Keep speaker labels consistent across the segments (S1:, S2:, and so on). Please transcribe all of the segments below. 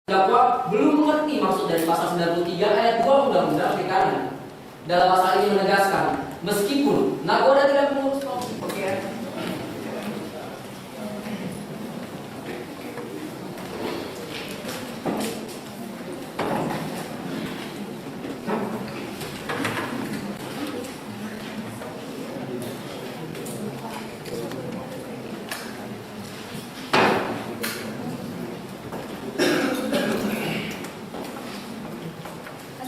S1: Terdakwa belum mengerti maksud dari pasal 93 ayat 2 Undang-Undang Perikanan. Dalam pasal ini menegaskan, meskipun nakoda tidak mengurus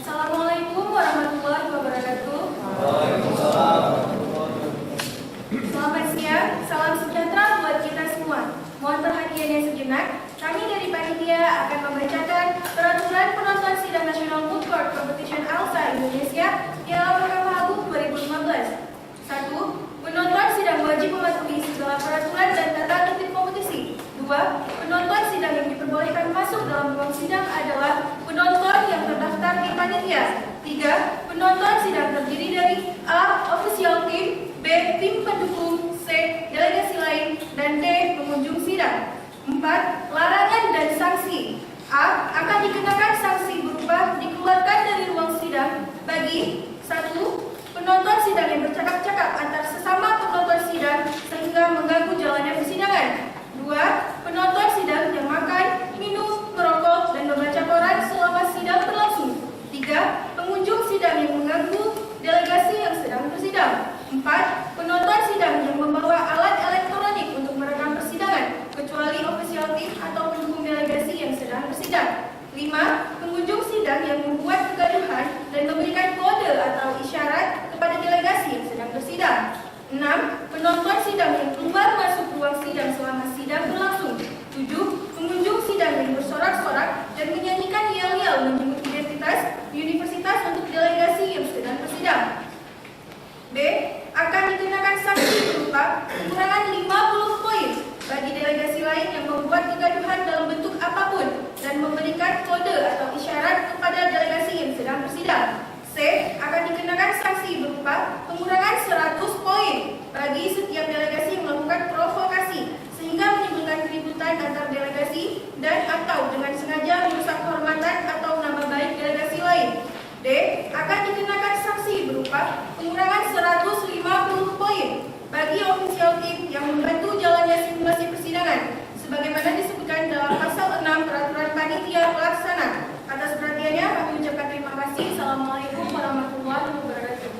S2: Assalamualaikum warahmatullahi wabarakatuh. Selamat siang, salam sejahtera buat kita semua. Mohon perhatiannya sejenak. Kami dari panitia akan membacakan peraturan penonton sidang nasional Food Court Competition ALSA Indonesia Piala Mahkamah Agung 2015. 1. Penonton sidang wajib mematuhi segala peraturan dan tata tertib kompetisi. 2. Penonton sidang yang diperbolehkan masuk dalam ruang sidang adalah penonton yang terdaftar di panitia. 3. Penonton sidang terdiri dari A. Official team, B. Tim pendukung, C. Delegasi lain, dan D. Pengunjung sidang. 4. Larangan dan sanksi. A. Akan dikenakan sanksi berupa dikeluarkan dari ruang sidang bagi 1. Penonton sidang yang bercakap-cakap antar sesama penonton sidang sehingga mengganggu jalannya persidangan. 2. Penonton sidang yang makan, minum, merokok, dan membaca koran selama sidang berlangsung. 3. Pengunjung sidang yang mengganggu delegasi yang sedang bersidang. 4. Penonton sidang yang membawa alat elektronik untuk merekam persidangan, kecuali official team atau pendukung delegasi yang sedang bersidang. 5. Pengunjung sidang yang membuat kegaduhan dan memberikan kode atau isyarat kepada delegasi yang sedang bersidang. 6. Penonton sidang yang keluar masuk ruang sidang selama sidang berlangsung. 7. Pengunjung sidang yang bersorak-sorak dan menyanyikan yel-yel menyebut identitas universitas untuk delegasi yang sedang bersidang. B. Akan dikenakan sanksi berupa pengurangan 50 poin bagi delegasi lain yang membuat kegaduhan dalam bentuk apapun dan memberikan kode atau isyarat kepada delegasi yang sedang bersidang. C. Akan dikenakan sanksi berupa pengurangan 100 poin bagi setiap delegasi yang melakukan provokasi sehingga menimbulkan keributan antar delegasi dan atau dengan sengaja merusak kehormatan atau nama baik delegasi lain. D. Akan dikenakan sanksi berupa pengurangan 150 poin bagi official team yang membantu jalannya simulasi persidangan sebagaimana disebutkan dalam pasal 6 peraturan panitia pelaksana. Atas perhatiannya kami ucapkan terima kasih. Assalamualaikum warahmatullahi wabarakatuh.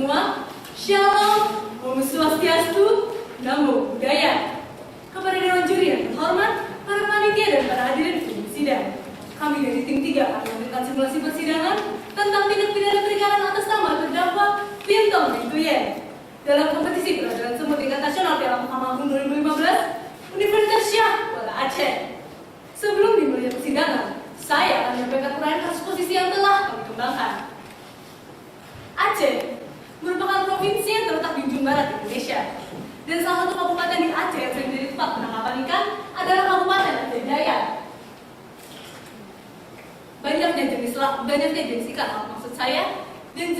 S3: semua, Shalom, Om Swastiastu, Namo Buddhaya. Kepada Dewan Juri yang terhormat, para panitia dan para hadirin sidang, kami dari tim 3 akan melakukan simulasi persidangan tentang tindak pidana perikanan atas nama terdakwa Piantong Tuyen dalam kompetisi peradilan semut tingkat nasional Piala Mahkamah Agung 2015 Universitas Syah Kota Aceh. Sebelum dimulai persidangan, saya akan menyampaikan uraian kasus posisi yang telah kami kembangkan. Aceh merupakan provinsi yang terletak di ujung barat Indonesia, dan salah satu kabupaten di Aceh yang sering menjadi tempat penangkapan ikan adalah Kabupaten Aceh Jaya. Banyaknya jenis ikan, maksud saya, dan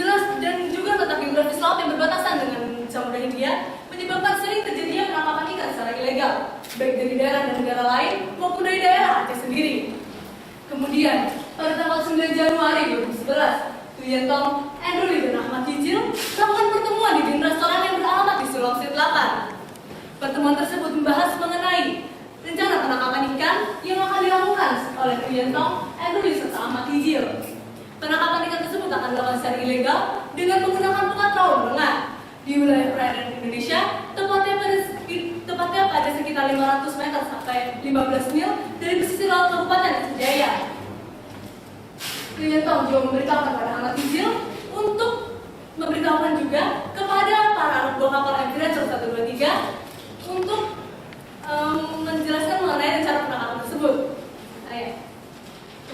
S3: juga letak geografis laut yang berbatasan dengan Samudra Hindia menyebabkan sering terjadinya penangkapan ikan secara ilegal, baik dari daerah dan negara lain maupun dari daerah Aceh sendiri. Kemudian, pada tanggal 9 Januari 2011, Tuyentong, Andrew dan Ahmad Hijil melakukan pertemuan di restoran yang beralamat di Sulawesi Selatan. Pertemuan tersebut membahas mengenai rencana penangkapan ikan yang akan dilakukan oleh Tuyentong, Andrew serta Ahmad Hijil. Penangkapan ikan tersebut akan dilakukan secara ilegal dengan menggunakan pukat perahu menengah di wilayah perairan Indonesia, tepatnya pada sekitar 500 meter sampai 15 mil dari pesisir laut Kabupaten Aceh Jaya. Tuyentong juga memberitahukan kepada Ahmad Hijil untuk memberitahukan juga kepada para anak buah kapal Adventure 123 untuk menjelaskan mengenai rencana penangkapan tersebut.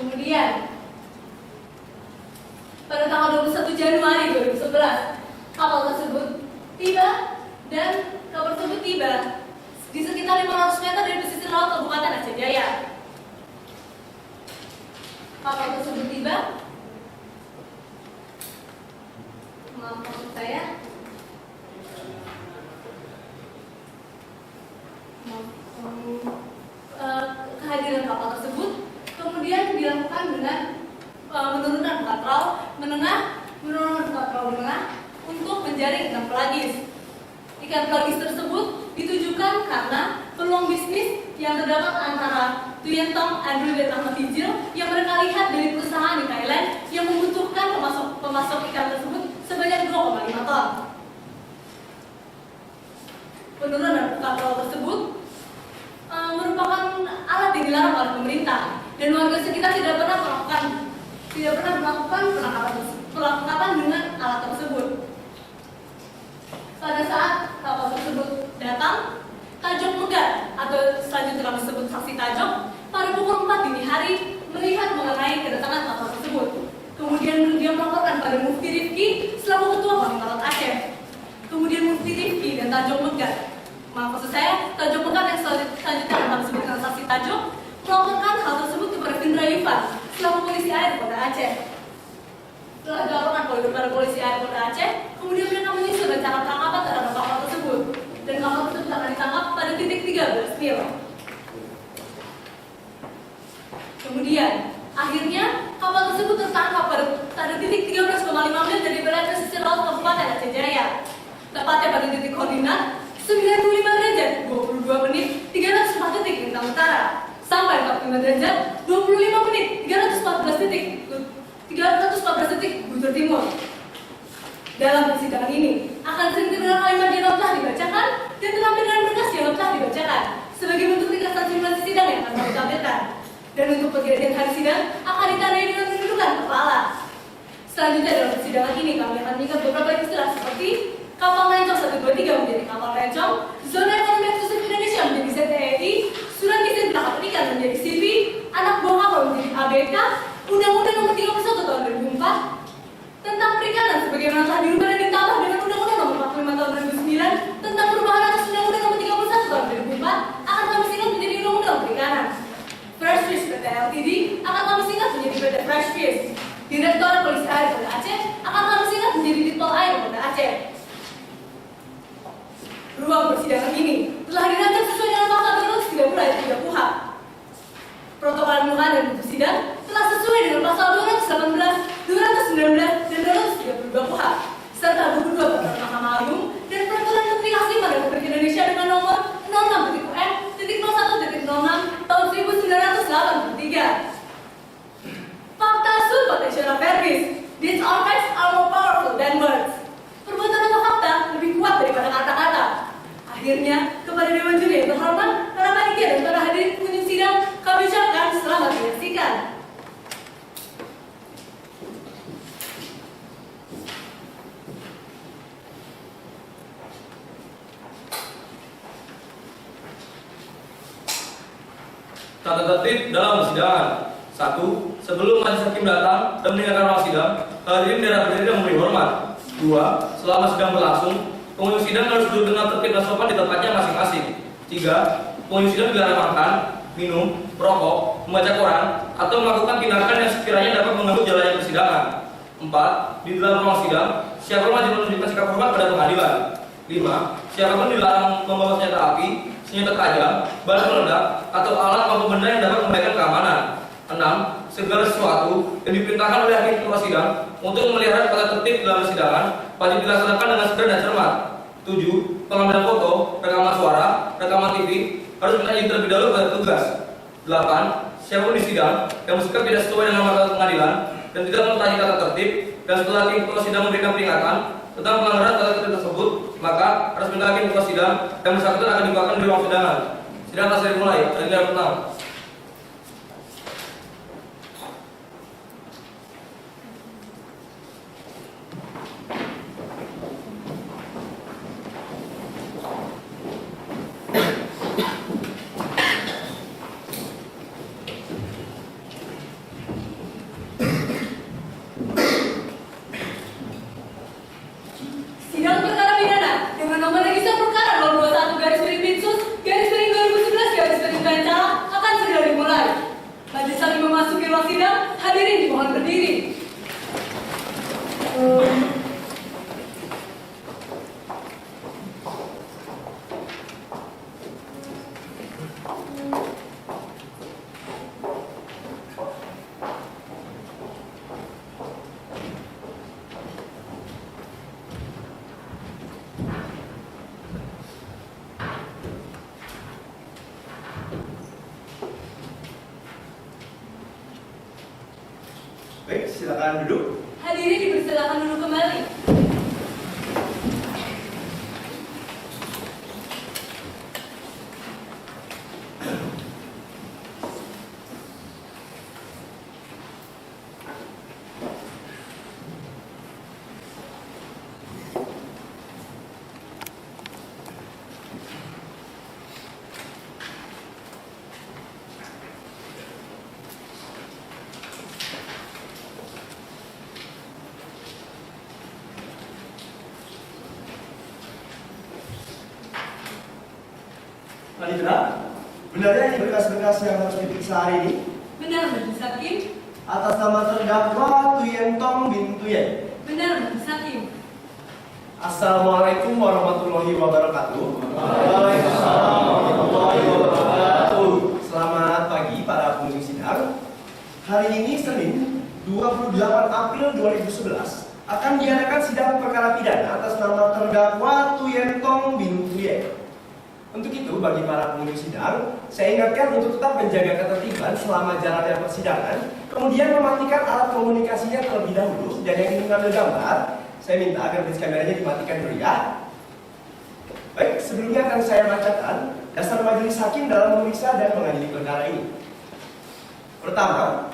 S3: Kemudian pada tanggal 21 Januari 2011, kapal tersebut tiba di sekitar 500 meter dari pesisir laut Kabupaten Aceh Jaya. Kapal tersebut tiba, kehadiran kapal tersebut kemudian dilakukan dengan menurunkan pukat perahu menengah untuk menjaring ikan pelagis. Ikan pelagis tersebut ditujukan karena peluang bisnis yang terdapat antara Tuyentong, Andrew dan Ahmad Hijil yang mereka lihat dari perusahaan di Thailand yang membutuhkan pemasok ikan tersebut sebanyak 2,5 ton. Penurunan pukat perahu tersebut merupakan alat yang dilarang oleh pemerintah, dan warga sekitar tidak pernah melakukan penangkapan dengan alat tersebut. Pada saat kapal tersebut datang, Tajok Megat atau selanjutnya kami sebut saksi Tajok, pada pukul 4 dini hari melihat mengenai kedatangan kapal tersebut. Kemudian dia melaporkan pada Mufti Rifki selaku ketua Panglima Laut Aceh. Kemudian Mufti Rifki dan Tajok Megat, Tajok Megat yang selanjutnya kami sebutkan saksi Tajok, melaporkan hal tersebut kepada Findra Yufan selaku polisi air Kota Aceh. Setelah dilaporkan kepada polisi air Kota Aceh, kemudian mereka menyusun rencana penangkapan terhadap kapal tersebut, dan kapal tersebut akan ditangkap pada titik 13 mil. Kemudian, akhirnya kapal tersebut tertangkap pada titik 13,5 mil dari wilayah pesisir laut Kabupaten Aceh Jaya. Tepatnya pada titik koordinat 95 derajat 22 menit 304 detik lintang utara sampai 45 derajat 25 menit 314 detik bujur timur. Dalam persidangan ini akan sering terdengar kalimat yang telah dibacakan dan terlampirkan berkas yang telah dibacakan sebagai bentuk ringkasan simulasi sidang yang akan kami tampilkan. Dan untuk pergantian hari sidang akan ditandai dengan pendudukan kepala. Selanjutnya dalam persidangan ini kami akan mengingat beberapa istilah seperti kapal Lencong 123 menjadi kapal Lencong, zona ekonomi eksklusif Indonesia menjadi ZTEI, surat izin penangkapan ikan menjadi CV, anak buah kapal menjadi ABK, Undang-Undang Nomor 31 Tahun 2004 tentang perikanan sebagaimana telah dirubah dan ditambah dengan Undang-Undang Nomor 45 Tahun 2009 tentang perubahan atas Undang-Undang Nomor 31 Tahun 2004 akan kami singkat menjadi Undang-Undang Perikanan. Fresh Fish PT Ltd akan kami singkat menjadi PT Fresh Fish. Direktorat Polisi Air Kota Aceh akan kami singkat menjadi Ditpol Air Kota Aceh. Ruang persidangan ini telah dirancang sesuai dengan pasal 230 ayat 3 KUHP. Protokol pembukaan dan buku sidang telah sesuai dengan pasal 218, 219, dan 232 KUHP, serta buku 2 Peraturan Mahkamah Agung dan Peraturan Menteri Hakim Republik Indonesia dengan nomor 06.UN.01.06 tahun 1983. Fakta Sul Potential Verbis. These are facts are more powerful than words. Perbuatan
S4: Tata tertib dalam persidangan. 1. Sebelum majelis hakim datang dan mendengarkan ruang sidang, hadirin daerah berdiri dan memberi hormat. 2. Selama sidang berlangsung, pengunjung sidang harus duduk dengan tertib dan sopan di tempatnya masing-masing. 3. Pengunjung sidang dilarang makan, minum, merokok, membaca koran, atau melakukan tindakan yang sekiranya dapat mengganggu jalannya persidangan. 4. Di dalam ruang sidang, siapapun wajib menunjukkan sikap hormat pada pengadilan. 5. Siapapun dilarang membawa senjata api, senjata tajam, bahan peledak, atau alat maupun benda yang dapat membahayakan keamanan. 6. Segala sesuatu yang diperintahkan oleh hakim ketua sidang untuk memelihara tata tertib dalam persidangan wajib dilaksanakan dengan segera dan cermat. 7. Pengambilan foto, rekaman suara, rekaman TV harus minta izin terlebih dahulu pada petugas. 8. Siapapun di sidang yang bersikap tidak sesuai dengan peraturan pengadilan dan tidak mentaati tata tertib dan setelah hakim ketua sidang memberikan peringatan tentang pelanggaran tata tertib tersebut, maka harus minta hakim ketua sidang yang bersangkutan akan dikeluarkan dari ruang sidang. Sidang telah dimulai. Agenda pertama.
S3: Sidang perkara pidana dengan nomor register perkara 021/Pinsus/2011/Gancala akan segera dimulai. Majelis hakim memasuki ruang sidang, hadirin dimohon berdiri.
S5: Baik, silakan duduk.
S3: Hadirin dipersilakan duduk kembali.
S5: Panitera, benarnya ini berkas-berkas yang harus diperiksa hari ini?
S3: Benar, Majelis Hakim.
S5: Atas nama terdakwa Tuyen Tong bin Tuyen.
S3: Benar, Majelis Hakim.
S5: Assalamualaikum warahmatullahi wabarakatuh. Waalaikumsalam warahmatullahi wabarakatuh. Selamat pagi para pengunjung sidang. Hari ini Senin 28 April 2011 akan diadakan sidang perkara pidana atas nama terdakwa Tuyen Tong bin Tuyen. Untuk itu, bagi para pengunjung sidang, saya ingatkan untuk tetap menjaga ketertiban selama jalannya persidangan, kemudian mematikan alat komunikasinya terlebih dahulu, dan yang ingin mengambil gambar, saya minta agar flash kameranya dimatikan dulu ya. Baik, sebelumnya akan saya bacakan dasar majelis hakim dalam memeriksa dan mengadili perkara ini. Pertama,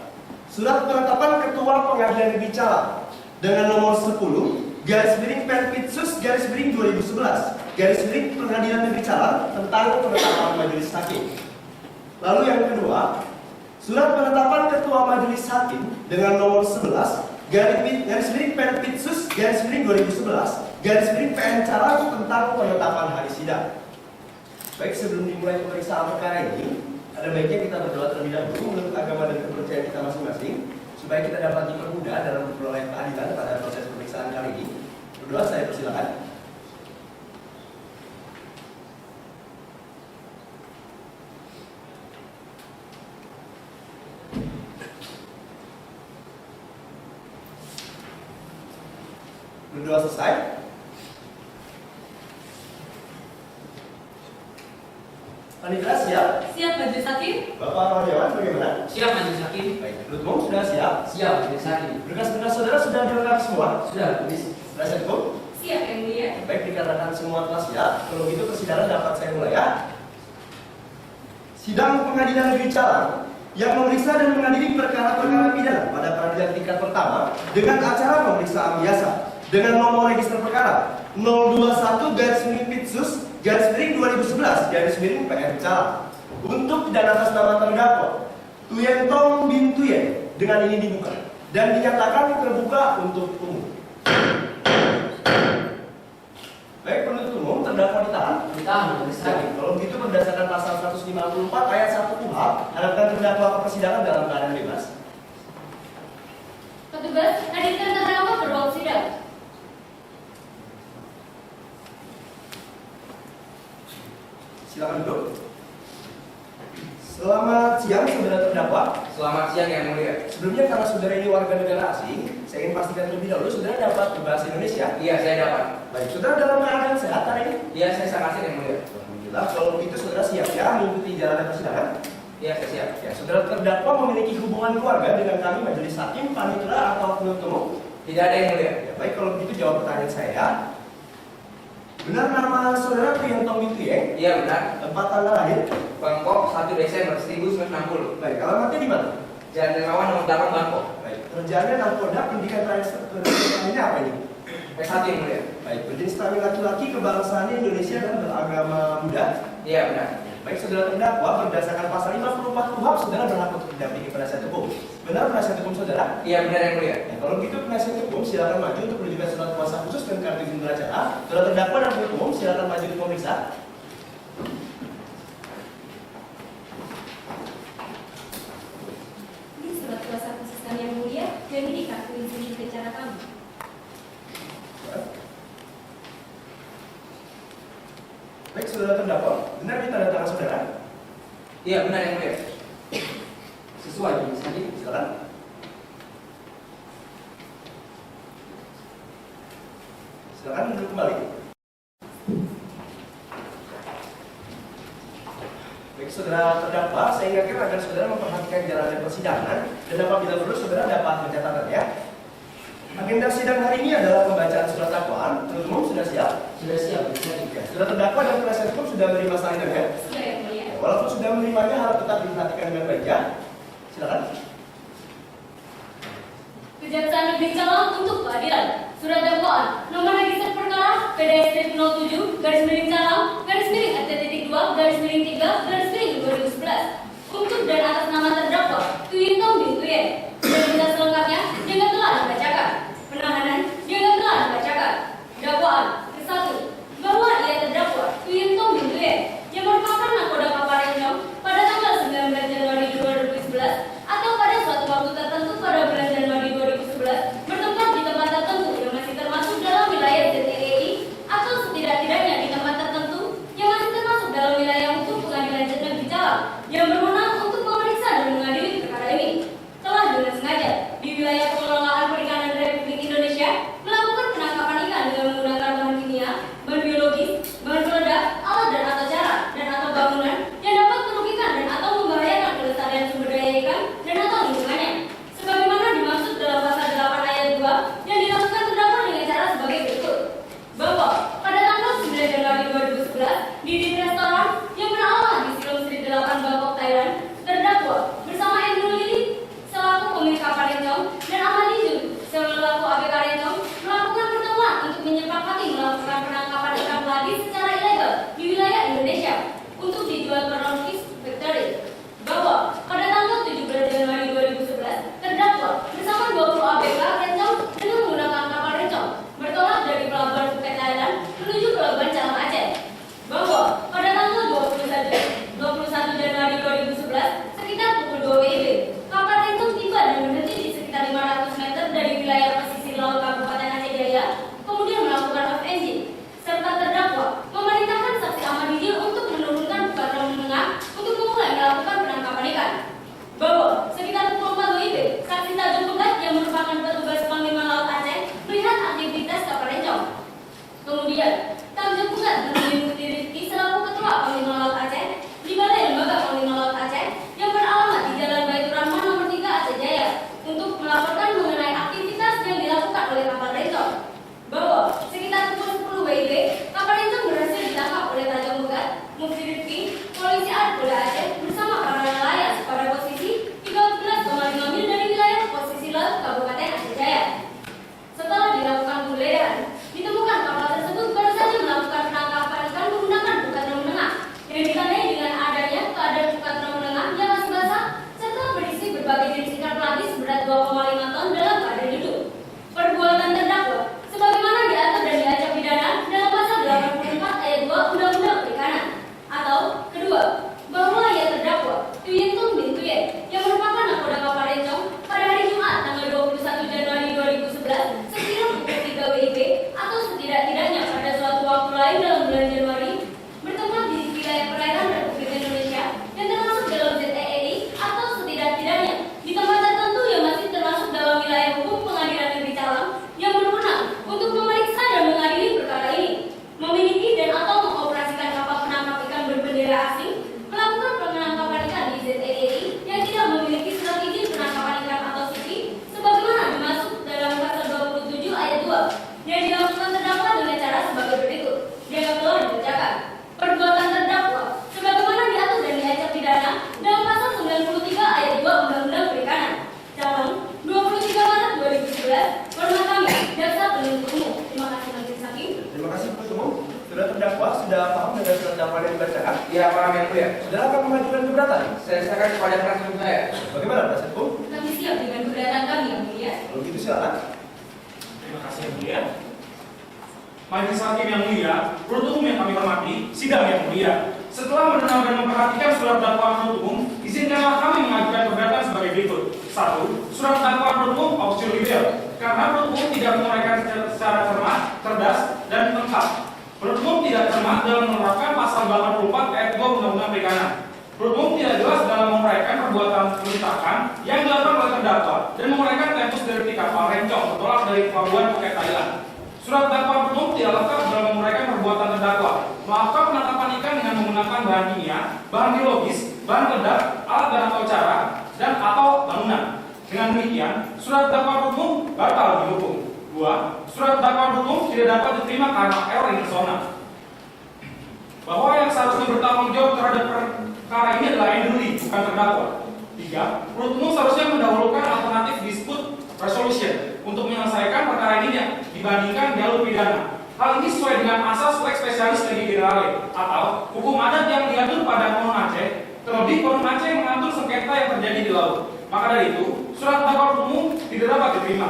S5: surat penetapan Ketua Pengadilan Negeri Calang dengan nomor 10/Pinsus/2011/Pengadilan Negeri Calang tentang penetapan majelis hakim. Lalu yang kedua, surat penetapan Ketua Majelis Hakim dengan nomor 11/Pinsus/2011/PN Calang tentang penetapan hari sidang. Baik, sebelum dimulai pemeriksaan perkara ini, ada baiknya kita berdoa terlebih dahulu menurut agama dan kepercayaan kita masing-masing, supaya kita dapat dipermudah dalam memperoleh keadilan pada proses pemeriksaan kali ini. Berdoa, saya persilakan. Berdoa selesai. Panitera siap?
S3: Siap, Majelis Hakim.
S5: Bapak Rohdiawan bagaimana?
S1: Siap Majelis Hakim.
S5: Baik, menurut Bung sudah siap?
S1: Siap Majelis Hakim.
S5: Berkas-berkas saudara sudah dilengkapi semua?
S1: Sudah, Majelis.
S5: Penasihat hukum?
S3: Siap, Yang Mulia.
S5: Baik, dikarenakan semua telah siap, kalau gitu persidangan dapat saya mulai ya. Sidang Pengadilan Negeri Calang yang memeriksa dan mengadili perkara-perkara pidana pada peradilan tingkat pertama dengan acara pemeriksaan biasa dengan nomor register perkara 021/Pinsus/2011/PN Calang Untuk dan atas nama terdakwa Tuyen Tong bin Tuyen dengan ini dibuka dan dinyatakan terbuka untuk umum. Baik, penuntut umum, terdakwa ditahan.
S1: Ditahan, majelis hakim.
S5: Kalau begitu berdasarkan pasal 154 ayat 1 KUHP, harapkan terdakwa ke persidangan dalam keadaan bebas.
S3: Petugas, hadirkan terdakwa ke ruang sidang.
S5: Silakan duduk. Selamat siang, saudara terdakwa.
S1: Selamat siang yang mulia.
S5: Sebelumnya karena saudara ini warga negara asing, saya ingin pastikan terlebih dahulu saudara dapat berbahasa Indonesia.
S1: Iya, saya dapat.
S5: Baik, saudara dalam keadaan sehat hari ini?
S1: Iya, saya sangat siap yang mulia.
S5: Alhamdulillah, kalau begitu saudara siap ya mengikuti jalannya persidangan?
S1: Iya, saya siap.
S5: Ya, saudara terdakwa memiliki hubungan keluarga dengan kami majelis hakim, panitera atau penuntut umum?
S1: Tidak ada yang mulia.
S5: Ya, baik, kalau begitu jawab pertanyaan saya. Benar nama saudara Tuyen Tong bin Tuyen?
S1: Iya, benar.
S5: Tempat tanggal lahir?
S1: Bangkok 1 Desember 1960.
S5: Baik, alamatnya di mana?
S1: Jalan Dermawan nomor 8 Bangkok.
S5: Baik, kerjaannya narkoba, pendidikan terakhir ini apa ini?
S1: S1 yang mulia.
S5: Baik, berjenis kelamin laki-laki, kebangsaannya Indonesia dan beragama Buddha.
S1: Iya, benar.
S5: Baik, saudara terdakwa berdasarkan pasal 54 KUHP, saudara berhak untuk didampingi penasihat hukum. Benar penasihat hukum saudara?
S1: Iya, benar yang mulia.
S5: Ya, kalau begitu penasihat hukum silakan maju untuk menunjukkan surat kuasa khusus dan kartu izin beracara. Saudara terdakwa dan penuntut umum silakan maju untuk memeriksa.
S3: Ini surat kuasa khusus kami yang mulia, dan ini kartu izin bicara kami.
S5: Baik, saudara terdakwa, benar di tanda tangan saudara?
S1: Iya, benar yang mulia. Sesuai majelis hakim.
S5: Silakan. Silakan duduk kembali. Baik, saudara terdakwa, saya ingatkan agar saudara memperhatikan jalannya persidangan dan apabila perlu saudara dapat mencatatannya. Agenda sidang hari ini adalah pembacaan surat dakwaan. Penuntut umum sudah siap?
S1: Sudah siap, majelis hakim.
S5: Ya, saudara terdakwa dan penasihat hukum sudah menerima salinan ya?
S3: Sudah yang mulia.
S5: Ya, walaupun sudah menerimanya harap tetap diperhatikan dengan baik ya. Silakan.
S3: Kejaksaan Negeri Cawang untuk keadilan. Surat dakwaan nomor register perkara PDS 07 garis miring Cawang garis miring RT.2 garis miring 3 garis miring 2011 untuk dan atas nama terdakwa Tuyen Tong bin Tuyen. Identitas selengkapnya dengan telah dibacakan. Penahanan dengan telah dibacakan. Dakwaan ke-1 bahwa ia terdakwa Tuyen Tong bin Tuyen yang merupakan nakoda Paparengnyong pada tanggal 19 Januari 2011 atau pada suatu waktu tertentu pada bulan Januari 2011 bertempat di tempat tertentu yang masih termasuk dalam wilayah ZTRI atau setidak-tidaknya di tempat tertentu yang masih termasuk dalam wilayah hukum pengadilan negeri Cawang yang berwenang untuk memeriksa dan
S5: saudara akan mengajukan keberatan?
S1: Saya serahkan kepada penasihat hukum saya.
S5: Bagaimana penasihat hukum?
S3: Kami siap dengan keberatan kami, Yang Mulia.
S5: Kalau gitu silakan.
S6: Terima kasih yang mulia. Majelis hakim yang mulia, penuntut umum yang kami hormati, sidang yang mulia. Setelah mendengar dan memperhatikan surat dakwaan penuntut umum, izinkanlah kami mengajukan keberatan sebagai berikut. 1. Surat dakwaan penuntut umum obscure libel, karena penuntut umum tidak menguraikan secara cermat, cerdas, dan lengkap. Penuntut umum tidak cermat dalam menerapkan pasal 84 ayat 2 Undang-Undang Perikanan. Penuntut umum tidak jelas dalam menguraikan perbuatan penindakan yang dilakukan oleh terdakwa dan menguraikan tempus dari kapal rencong bertolak dari Pelabuhan Phuket, Thailand. Surat dakwaan penuntut tidak lengkap dalam menguraikan perbuatan terdakwa, melakukan penangkapan ikan dengan menggunakan bahan kimia, bahan biologis, bahan peledak, alat dan atau cara, dan atau bangunan. Dengan demikian, surat dakwaan penuntut batal dihukum. 2. Surat dakwaan penuntut tidak dapat diterima karena error in persona. Bahwa yang seharusnya bertanggung jawab terhadap perkara ini adalah Andrew, bukan terdakwa. 3. Penuntut umum seharusnya mendahulukan alternatif dispute resolution untuk menyelesaikan perkara ini dibandingkan jalur pidana. Hal ini sesuai dengan asas lex specialis legi generale atau hukum adat yang diatur pada Konun Aceh. Terlebih Konun Aceh mengatur sengketa yang terjadi di laut. Maka dari itu, surat dakwaan umum tidak dapat diterima.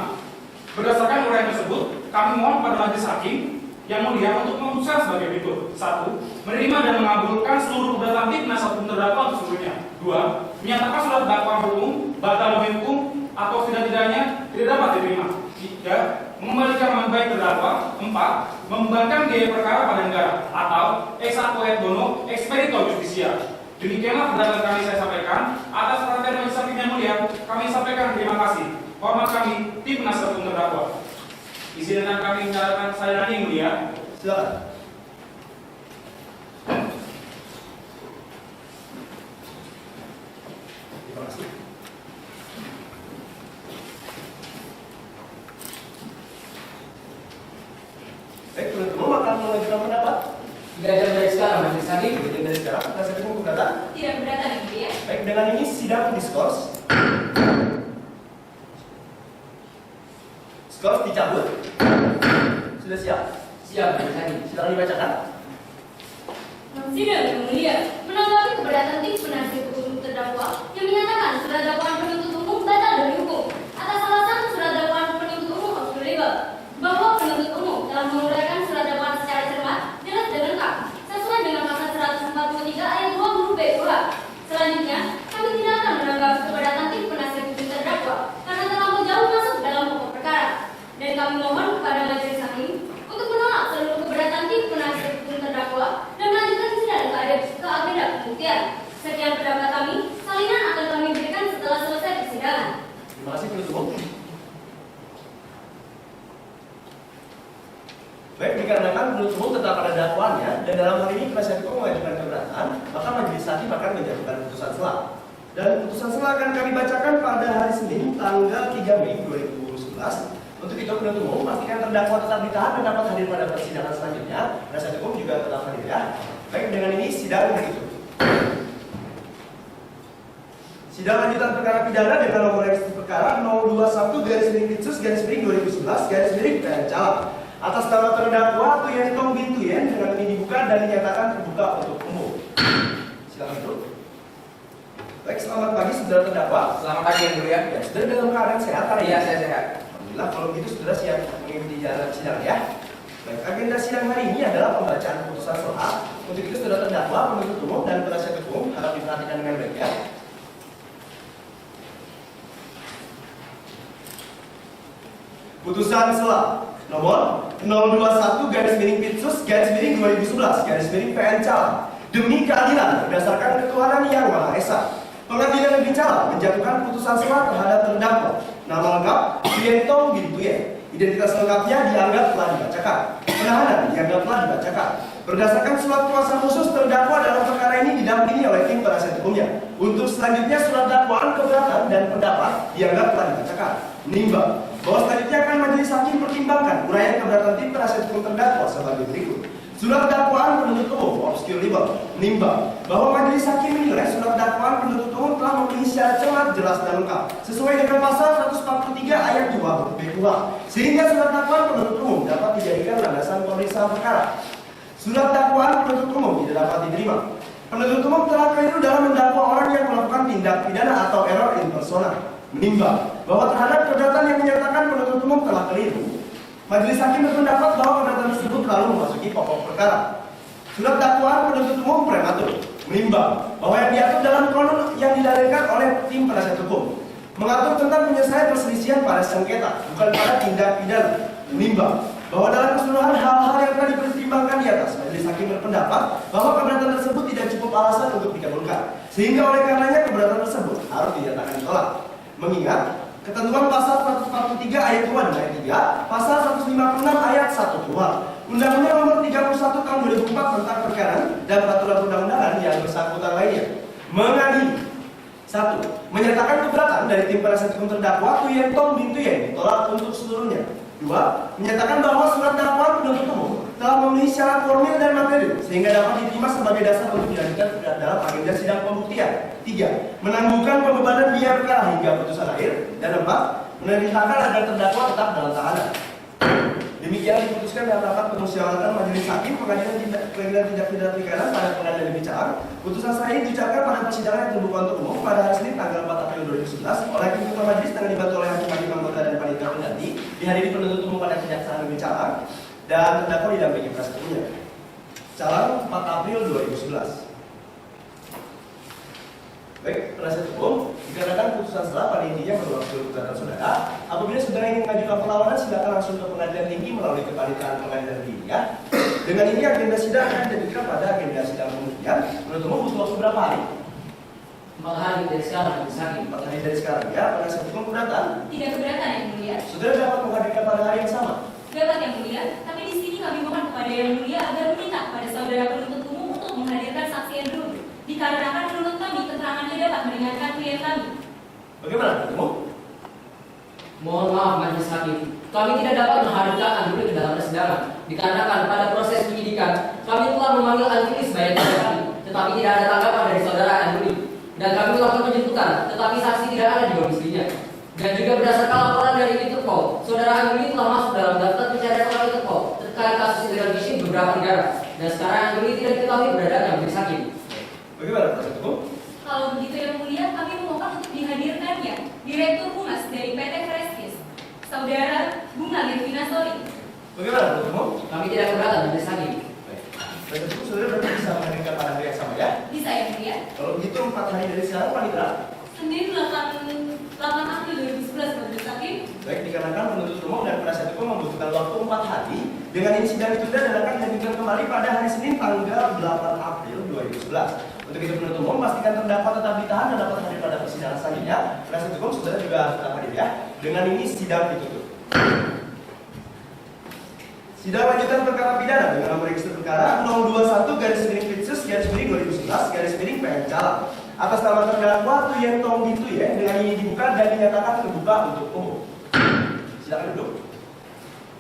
S6: Berdasarkan uraian tersebut, kami mohon pada majelis hakim yang mulia untuk memutuskan sebagai berikut. 1. Menerima dan mengabulkan seluruh keberatan tim penasihat hukum terdakwa untuk seluruhnya. 2. Menyatakan surat dakwaan umum batal demi hukum atau tidak-tidaknya tidak dapat diterima. 3. Mengembalikan nama baik terdakwa. 4. Membebankan biaya perkara pada negara atau ex aequo et bono expedito justitiae. Demikianlah keberatan kami saya sampaikan. Atas perhatian majelis hakim yang mulia, kami sampaikan terima kasih. Hormat kami, tim penasihat hukum terdakwa. Izinkan kami mencatatkan saya yang mulia.
S5: Silakan. Terima kasih. Baik, penuntut umum akan mengajukan pendapat.
S1: Tidak ada dari sekarang, majelis hakim.
S5: Jadi dari sekarang penasihat hukum keberatan.
S3: Tidak keberatan, Yang Mulia.
S5: Baik, dengan ini sidang diskors. Skors dicabut. Sudah siap?
S1: Siap, majelis hakim.
S5: Silakan dibacakan.
S3: Sidang yang mulia, menanggapi keberatan tim penasihat hukum terdakwa yang menyatakan surat dakwaan penuntut umum batal demi hukum atas alasan surat dakwaan penuntut umum obscure libel, bahwa penuntut umum telah menguraikan surat dakwaan secara cermat, jelas dan lengkap sesuai dengan pasal 143 ayat 2 huruf B KUHP. Selanjutnya, kami tidak akan menanggapi keberatan tim penasihat hukum terdakwa karena terlalu jauh masuk dalam pokok perkara, dan kami mohon kepada majelis hakim untuk menolak seluruh keberatan tim penasihat hukum terdakwa dan melanjutkan sidang ke agenda pembuktian. Sekian pendapat kami, salinan akan kami berikan setelah selesai persidangan.
S5: Terima kasih penuntut umum. Baik, dikarenakan penuntut umum tetap pada dakwaannya dan dalam hal ini penasihat hukum mengajukan keberatan, maka majelis hakim akan menjatuhkan putusan sela. Dan putusan sela akan kami bacakan pada hari Senin tanggal 3 Mei 2011. Untuk itu penuntut umum pastikan terdakwa tetap ditahan dan dapat hadir pada persidangan selanjutnya. Penasihat hukum juga tetap hadir ya. Baik, dengan ini sidang begitu. Sidang lanjutan perkara pidana dengan nomor registrasi perkara 021/Pitsus/2011/PN atas nama terdakwa Tuyen Tong bin Tuyen dengan ini dibuka dan dinyatakan terbuka untuk umum. Silakan duduk. Baik, selamat pagi saudara terdakwa.
S1: Selamat pagi yang mulia.
S5: Ya, saudara dalam keadaan sehat hari ini?
S1: Iya, saya sehat.
S5: Alhamdulillah, kalau begitu saudara siap mengikuti jalan sidang ya. Baik, agenda sidang hari ini adalah pembacaan putusan sela. Untuk itu saudara terdakwa, penuntut umum dan penasihat hukum harap diperhatikan dengan baik ya. Putusan sela nomor 021/Pitsus/2011/PN demi keadilan berdasarkan ketuhanan yang Maha Esa. Pengadilan Negeri Calang menjatuhkan putusan sela terhadap terdakwa. Nama lengkap Tuyen Tong bin Tuyen. Identitas lengkapnya dianggap telah dibacakan. Penahanan dianggap telah dibacakan. Berdasarkan surat kuasa khusus terdakwa dalam perkara ini didampingi oleh tim penasihat hukumnya. Untuk selanjutnya surat dakwaan keberatan dan pendapat dianggap telah dibacakan. Menimbang bahwa selanjutnya akan majelis hakim pertimbangkan uraian keberatan tim penasihat hukum terdakwa sebagai berikut. Surat dakwaan penuntut umum obscure libel menimbang bahwa majelis hakim menilai surat dakwaan penuntut umum telah memenuhi syarat cermat, jelas dan lengkap sesuai dengan pasal 143 ayat 2 huruf B KUHP, sehingga surat dakwaan penuntut umum dapat dijadikan landasan pemeriksaan perkara. Surat dakwaan penuntut umum tidak dapat diterima Penuntut umum telah keliru dalam mendakwa orang yang melakukan tindak pidana atau error in persona. Menimbang bahwa terhadap perdata yang menyatakan penuntut umum telah keliru, majelis hakim berpendapat bahwa perdata tersebut lalu memasuki pokok perkara. Surat dakwaan penuntut umum prematur. Menimbang bahwa yang diatur dalam konon yang didalilkan oleh tim penasihat hukum mengatur tentang penyelesaian perselisihan pada sengketa, bukan pada tindak pidana. Menimbang bahwa dalam keseluruhan hal-hal yang telah dipertimbangkan di atas, majelis hakim berpendapat bahwa keberatan tersebut tidak cukup alasan untuk dikabulkan, sehingga oleh karenanya keberatan tersebut harus dinyatakan ditolak. Mengingat ketentuan pasal 143 ayat 2 dan ayat 3, pasal 156 ayat 1 KUHP, Undang-Undang Nomor 31 Tahun 2004 tentang perkara dan peraturan perundang-undangan yang bersangkutan lainnya mengadili 1. Menyatakan keberatan dari tim penasihat hukum terdakwa Tuyen Tong bin Tuyen ditolak untuk seluruhnya. 2. Menyatakan bahwa surat dakwaan penuntut umum telah memenuhi syarat formil dan material sehingga dapat diterima sebagai dasar untuk dilanjutkan dalam agenda sidang pembuktian. 3. Menangguhkan pembebanan biaya perkara hingga putusan akhir. Dan 4. Memerintahkan agar terdakwa tetap dalam tahanan. Demikian diputuskan dalam rapat permusyawaratan majelis hakim pengadilan tindak pidana pada pengadilan negeri Calang. Putusan sahih diucapkan pada persidangan yang terbuka untuk umum pada hari Senin tanggal 4 April 2011 oleh Hakim Ketua Majelis dengan dibantu oleh hakim anggota dan panitia pengganti, dihadiri penuntut umum pada Kejaksaan Negeri Calang dan terdakwa didampingi penasihat hukumnya. Calang 4 April 2011. Baik, penasihat hukum, dikarenakan putusan selah pada intinya menolak seluruh gugatan saudara. Apabila saudara ingin mengajukan perlawanan, silakan langsung ke pengadilan tinggi melalui kepanitiaan pengadilan tinggi ya. Dengan ini agenda sidang akan dijadikan pada agenda sidang pembuktian. Menurut umum butuh waktu berapa hari?
S1: 4 hari dari sekarang, majelis hakim.
S5: 4 hari dari sekarang ya. Penasihat hukum keberatan.
S3: Tidak keberatan yang mulia.
S5: Saudara dapat menghadirkan pada hari yang sama.
S3: Dapat yang mulia, tapi di sini kami mohon kepada yang mulia agar meminta kepada saudara penuntut umum untuk menghadirkan saksi yang dulu. Dikarenakan menurut kami keterangannya dapat meringankan klien kami.
S5: Bagaimana menurut umum?
S1: Mohon maaf majelis hakim, kami tidak dapat menghadirkan Anduli ke dalam persidangan dikarenakan pada proses penyidikan kami telah memanggil Anduli sebagai saksi kami, tetapi tidak ada tanggapan dari saudara Anduli dan kami melakukan penjemputan, tetapi saksi tidak ada di domisilinya. Dan juga berdasarkan laporan dari Interpol, saudara Anduli telah masuk dalam daftar pencarian orang Interpol terkait kasus illegal fishing beberapa negara dan sekarang Anduli tidak diketahui keberadaannya majelis hakim.
S5: Bagaimana penasihat hukum?
S3: Kalau begitu yang mulia, kami memohon untuk dihadirkannya Direktur Humas dari PT Freskis, Saudara Bunga Levina Sori.
S5: Bagaimana menurut umum?
S1: Kami tidak keberatan majelis hakim.
S5: Penasihat hukum saudara berarti bisa menghadirkan pada hari yang sama ya?
S3: Bisa yang mulia?
S5: Kalau begitu 4 hari dari sekarang panitera.
S3: Senin 8 April 2011 majelis hakim.
S5: Baik, dikarenakan penuntut umum dan penasihat hukum membutuhkan waktu 4 hari, dengan ini sidang ditunda dan akan dilanjutkan kembali pada hari Senin tanggal 8 April 2011. Untuk itu penuntut umum pastikan terdakwa tetap ditahan dan dapat hadir pada persidangan selanjutnya. Penasihat hukum saudara juga tetap hadir ya. Dengan ini sidang ditutup. Sidang lanjutan perkara pidana dengan nomor register perkara 021/Pitsus/2011/PN Calang atas nama terdakwa Tuyen Tong bin Tuyen dengan ini dibuka dan dinyatakan terbuka untuk umum. Silakan duduk.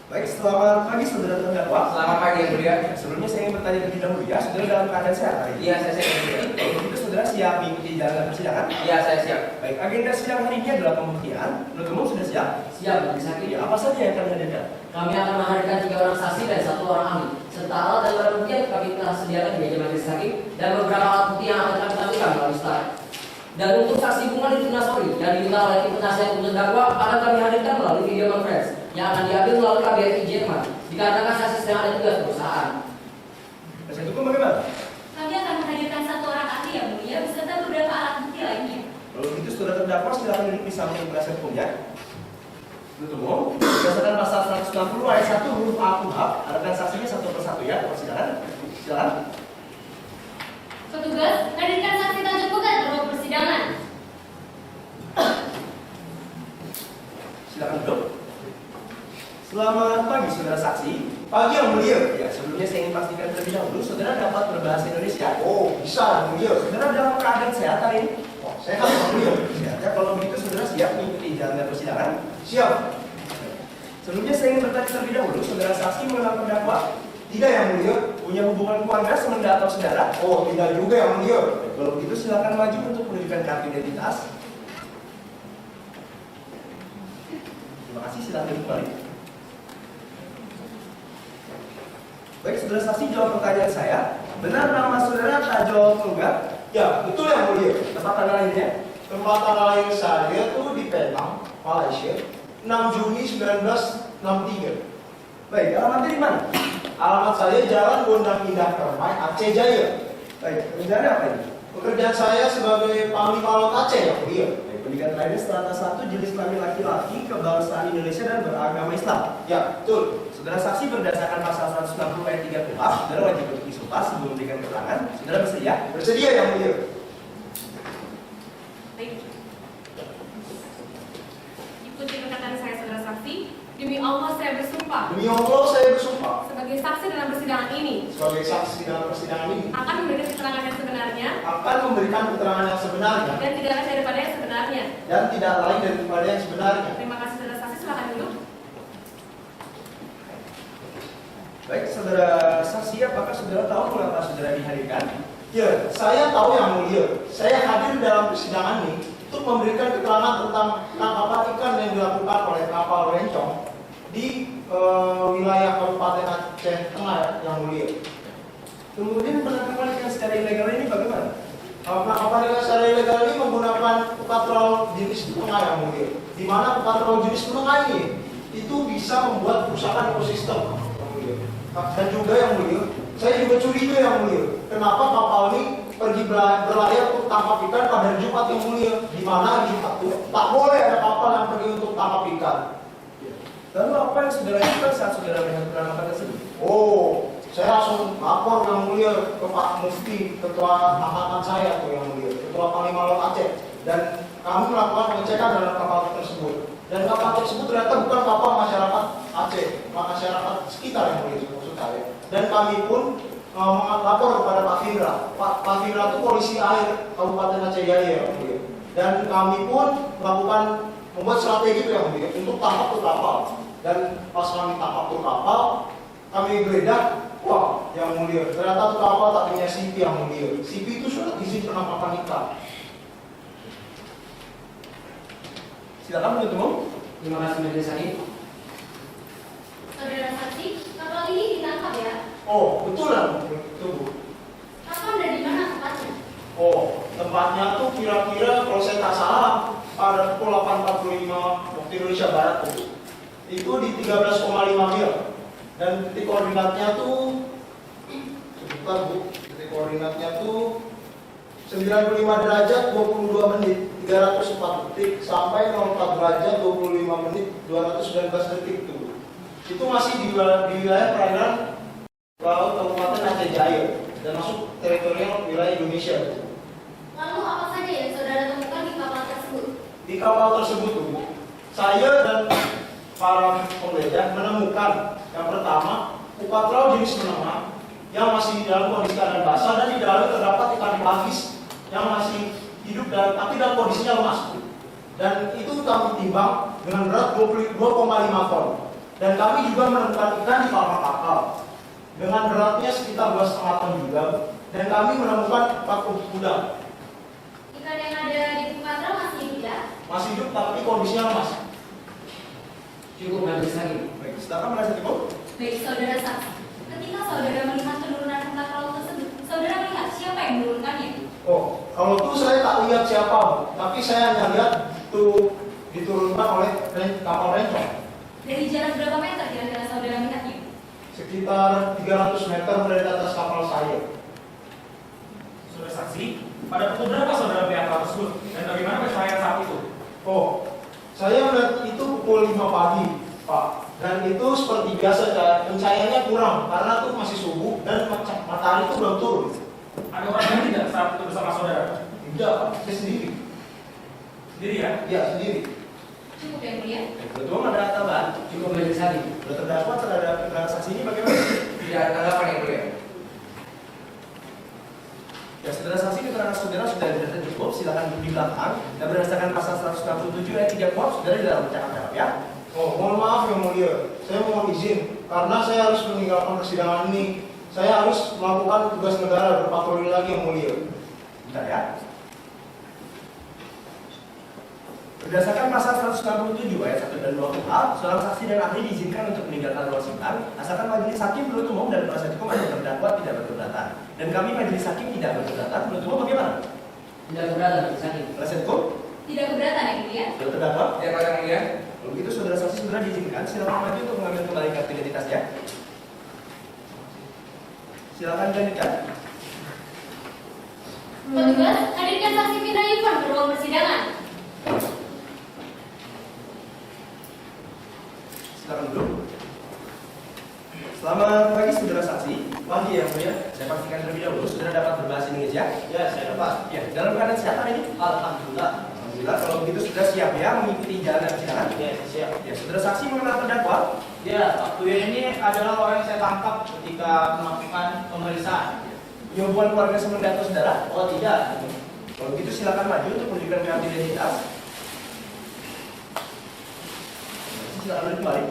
S5: Baik, selamat pagi saudara terdakwa.
S1: Selamat pagi yang mulia.
S5: Sebelumnya saya ingin bertanya terlebih dahulu ya, saudara dalam keadaan sehat hari ini?
S1: Iya, saya siap.
S5: Kalau begitu saudara siap mengikuti jalannya persidangan?
S1: Iya, saya siap.
S5: Baik, agenda sidang hari ini adalah pembuktian. Menurut umum sudah siap?
S1: Siap majelis hakim.
S5: Ya, apa saja yang akan dihadirkan?
S1: Kami akan menghadirkan 3 orang saksi dan 1 orang ahli, serta alat dan barang bukti yang kami telah sediakan di meja majelis hakim dan beberapa alat bukti yang akan kami tampilkan melalui slide. Dan untuk saksi Bunga Levina Sori yang diminta oleh tim penasihat hukum terdakwa akan kami hadirkan melalui video conference yang akan diambil melalui KBRI Jerman dikarenakan saksi sedang ada tugas perusahaan.
S5: Penasihat hukum bagaimana?
S3: Kami akan menghadirkan 1 orang ahli yang mulia beserta beberapa alat bukti lainnya.
S5: Kalau begitu saudara terdakwa silakan duduk di samping penasihat hukumnya. Menurut umum, berdasarkan pasal 160 ayat 1 huruf A KUHP, adakan saksinya satu persatu ya, persidangan. Silakan.
S3: Petugas, hadirkan saksi Tanjung Bukan terhadap persidangan.
S5: Silakan duduk. Selamat pagi saudara saksi. Pagi yang mulia. Ya, sebelumnya saya ingin pastikan terlebih dahulu saudara dapat berbahasa Indonesia. Oh, bisa yang mulia. Saudara dalam keadaan sehat hari ini? Oh, sehat yang mulia. Sehat ya. Kalau begitu saudara siap mengikuti jalannya persidangan? Siap. Sebelumnya saya ingin bertanya terlebih dahulu, saudara saksi mengenal terdakwa? Tidak yang mulia. Punya hubungan keluarga semenjak atau saudara? Oh, tidak juga yang mulia. Kalau begitu silakan maju untuk menunjukkan kartu identitas. Terima kasih, silakan duduk kembali. Baik, saudara saksi jawab pertanyaan saya. Benar nama saudara Tajul Tunggal?
S7: Ya, betul yang mulia.
S5: Tempat tanggal lahirnya?
S7: Tempat tanggal lahir saya tuh di Penang, Malaysia, 6 Juni 1963.
S5: Baik, alamatnya di mana?
S7: Alamat saya Jalan Gondang Indah Permai, Aceh Jaya.
S5: Baik, pekerjaannya apa ini?
S7: Pekerjaan saya sebagai Panglima Laut Aceh yang mulia.
S5: Baik, pendidikan terakhir strata 1 jenis kelamin laki-laki, kebangsaan Indonesia dan beragama Islam.
S7: Ya, betul.
S5: Saudara saksi berdasarkan pasal 160 ayat 3 KUHP, saudara wajib untuk disumpah sebelum memberikan keterangan. Saudara bersedia?
S7: Bersedia yang mulia.
S3: Baik. Ikuti perkataan saya, saudara saksi. Demi Allah saya bersumpah
S7: Demi Allah saya bersumpah
S3: sebagai saksi dalam persidangan ini
S7: sebagai saksi dalam persidangan ini
S3: akan memberikan keterangan yang sebenarnya
S7: akan memberikan keterangan yang sebenarnya
S3: dan tidak lain daripada yang sebenarnya.
S7: dan tidak lain daripada yang sebenarnya.
S3: Terima kasih saudara saksi, silakan duduk.
S5: Baik, saudara saksi, apakah saudara tahu mengapa saudara dihadirkan?
S7: Ya, saya tahu yang mulia. Saya hadir dalam persidangan ini untuk memberikan keterangan tentang tangkapan ikan yang dilakukan oleh kapal Rencong di wilayah Kabupaten Aceh Tengah yang mulia.
S5: Kemudian penangkapan ikan secara ilegal ini bagaimana?
S7: Penangkapan ikan secara ilegal ini menggunakan patrol jenis menengah yang mulia. Di mana patrol jenis menengah ini itu bisa membuat kerusakan ekosistem yang mulia. Dan juga yang mulia, saya juga curiga yang mulia. Kenapa kapal ini pergi berlayar untuk tangkap ikan pada hari Jumat yang mulia? Di mana hari Jumat itu tak boleh ada kapal yang pergi untuk tangkap ikan.
S5: Lalu apa yang saudara lakukan saat saudara melihat penangkapan tersebut?
S7: Oh, saya langsung lapor yang mulia ke Pak Mufti, ketua angkatan saya tuh yang mulia, ketua Panglima Laut Aceh. Dan kami melakukan pengecekan dalam kapal tersebut. Dan kapal tersebut ternyata bukan kapal masyarakat Aceh, masyarakat sekitar yang mulia maksud saya. Dan kami pun melapor kepada Pak Findra. Pak Findra itu polisi air Kabupaten Aceh Jaya yang mulia. Dan kami pun melakukan membuat strategi yang mulia untuk tangkap tuh kapal. Dan pas kami tangkap tuh kapal, kami geledah, wah yang mulia, ternyata tuh kapal tak punya CP yang mulia. CP itu surat izin penangkapan ikan.
S5: Silakan menuntut umum.
S1: Terima kasih majelis hakim.
S3: Saudara saksi, kapal ini ditangkap ya?
S7: Oh, betul lah, tunggu.
S3: Kapan dan di mana tempatnya?
S7: Oh, tempatnya tuh kira-kira kalau saya tak salah pada pukul 8.45 waktu Indonesia Barat tuh. Itu di 13,5 mil. Dan titik koordinatnya tuh sebentar Bu, titik koordinatnya tuh 95 derajat 22 menit 304 detik sampai 04 derajat 25 menit 219 detik tuh. Itu masih di wilayah perairan Laut Kabupaten Aceh Jaya dan masuk teritorial wilayah Indonesia.
S3: Lalu apa saja yang saudara temukan di kapal tersebut?
S7: Di kapal tersebut tuh, saya dan para penggeledah menemukan yang pertama patrol jenis menengah yang masih dalam kondisi keadaan basah dan di dalamnya terdapat ikan pelagis yang masih hidup dan tapi dalam kondisinya lemas. Dan itu kami timbang dengan berat 22,5 ton. Dan kami juga menemukan ikan di palma kapal dengan beratnya sekitar 2,5 ton juga. Dan kami menemukan 4 udang.
S3: Ikan yang ada di patrol masih hidup ya?
S7: Masih hidup tapi kondisinya lemas.
S1: Cukup majelis hakim.
S5: Baik, silakan penasihat hukum.
S3: Baik, saudara saksi. Ketika saudara melihat penurunan kapal tersebut, saudara melihat siapa yang menurunkannya?
S7: Oh, kalau itu saya tak lihat siapa, tapi saya hanya lihat itu diturunkan oleh kapal Rencong.
S3: Dari jarak berapa meter kira-kira saudara melihatnya?
S7: Sekitar 300 meter dari atas kapal saya.
S6: Saudara saksi, pada pukul berapa saudara melihat hal tersebut dan bagaimana pencahayaan saat itu?
S7: Oh, saya melihat itu pukul 5 pagi, Pak. Dan itu seperti biasa, pencahayaannya kurang karena itu masih subuh dan matahari itu belum turun.
S6: Ada orang lain tidak saat itu bersama saudara?
S7: Tidak, Pak. Saya sendiri.
S6: Sendiri ya?
S7: Ya, sendiri.
S3: Cukup yang mulia.
S5: Betul, ada tambahan.
S1: Cukup majelis hakim.
S5: Sudah terdakwa terhadap keterangan saksi ini bagaimana?
S1: Tidak ada tanggapan yang mulia.
S5: Ya, saudara saksi keterangan saudara sudah didata cukup, silakan duduk di belakang. Dan berdasarkan pasal 167 ayat 3 KUHP, saudara di dalam bercakap-cakap ya.
S7: Oh, mohon maaf yang mulia. Saya mohon izin karena saya harus meninggalkan persidangan ini. Saya harus melakukan tugas negara berpatroli lagi yang mulia.
S5: Bentar ya. Berdasarkan pasal 167 ayat 1 dan 2 KUHP, seorang saksi dan ahli diizinkan untuk meninggalkan ruang sidang asalkan majelis hakim penuntut umum dan penasihat hukum atau terdakwa tidak berkeberatan. Dan kami majelis hakim tidak berkeberatan. Menurut umum bagaimana?
S1: Tidak keberatan majelis hakim.
S5: Penasihat hukum?
S3: Tidak keberatan yang mulia.
S5: Sudah terdakwa?
S4: Ya, Pak yang mulia.
S5: Kalau begitu saudara saksi segera diizinkan. Silakan maju untuk mengambil kembali kartu identitasnya. Silakan lanjutkan.
S3: Petugas, hadirkan saksi Fitra Ivan ke ruang persidangan.
S5: Silakan duduk. Selamat pagi saudara saksi. Pagi yang mulia. Saya pastikan terlebih dahulu saudara dapat berbahasa Indonesia.
S7: Ya, saya dapat.
S5: Ya, dalam keadaan sehat hari ini.
S7: Alhamdulillah.
S5: Alhamdulillah. Kalau begitu sudah siap ya mengikuti jalannya persidangan.
S7: Ya, siap.
S5: Ya, saudara saksi mengenal terdakwa.
S7: Ya, Pak Buya ini adalah orang yang saya tangkap ketika melakukan pemeriksaan.
S5: Punya hubungan keluarga semenjak atau saudara?
S7: Oh, tidak.
S5: Kalau begitu silakan maju untuk menunjukkan kartu identitas. Silakan duduk kembali.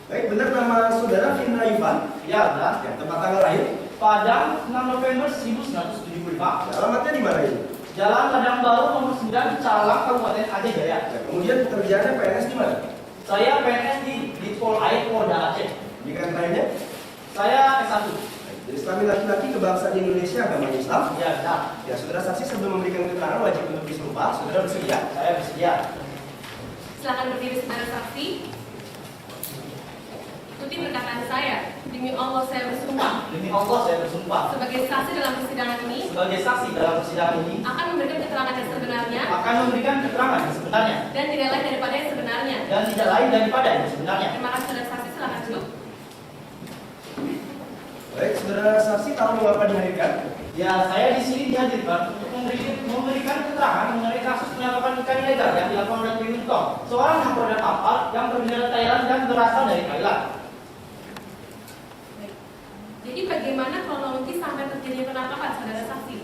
S5: Baik, benar nama saudara Fitra Ivan.
S7: Ya, benar.
S5: Ya, tempat tanggal lahir.
S7: Padang 6 November 1975.
S5: Alamatnya di mana ini?
S7: Jalan Padang Baru nomor 9 Calang Kabupaten Aceh Jaya.
S5: Ya, kemudian pekerjaannya PNS di mana?
S7: Saya PNS di Ditpol Air Polda Aceh.
S5: Pendidikan lainnya?
S7: Saya S1.
S5: Jadi Islami laki-laki kebangsaan Indonesia agama Islam.
S7: Ya, benar.
S5: Ya, saudara saksi sebelum memberikan keterangan wajib untuk disumpah. Saudara bersedia?
S7: Saya bersedia.
S3: Silakan berdiri saudara saksi. Ikuti perkataan saya. Demi Allah saya bersumpah
S7: Demi Allah saya bersumpah
S3: sebagai saksi dalam persidangan ini
S7: sebagai saksi dalam persidangan ini
S3: akan memberikan keterangan yang sebenarnya
S7: akan memberikan keterangan yang sebenarnya
S3: dan tidak lain daripada yang sebenarnya.
S7: dan tidak lain daripada yang sebenarnya.
S3: Terima kasih saudara saksi, silakan duduk.
S5: Baik, saudara saksi tahu mengapa dihadirkan?
S7: Ya, saya di sini dihadirkan untuk memberikan keterangan mengenai kasus penangkapan ikan ilegal yang dilakukan oleh Tri Wintong, seorang nakoda kapal yang berbendera Thailand dan berasal dari Thailand.
S3: Jadi bagaimana kronologi sampai terjadinya penangkapan saudara saksi?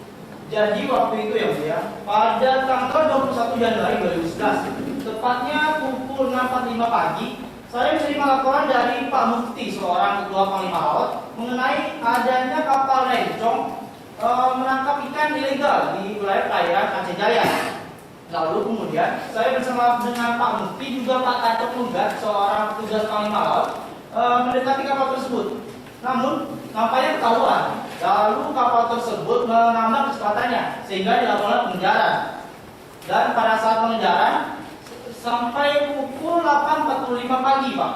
S7: Jadi waktu itu ya Bu ya, pada tanggal 21 Januari 2011, tepatnya pukul 6.45 pagi, saya menerima laporan dari Pak Mufti, seorang ketua Panglima Laut, mengenai adanya kapal rencong menangkap ikan ilegal di wilayah perairan Aceh Jaya. Lalu kemudian saya bersama dengan Pak Mufti juga Pak Tancok Nunggat, seorang petugas Panglima Laut, mendekati kapal tersebut. Namun nampaknya ketahuan. Lalu kapal tersebut menambah kecepatannya sehingga dilakukan pengejaran. Dan pada saat pengejaran sampai pukul 8.45 pagi, Pak,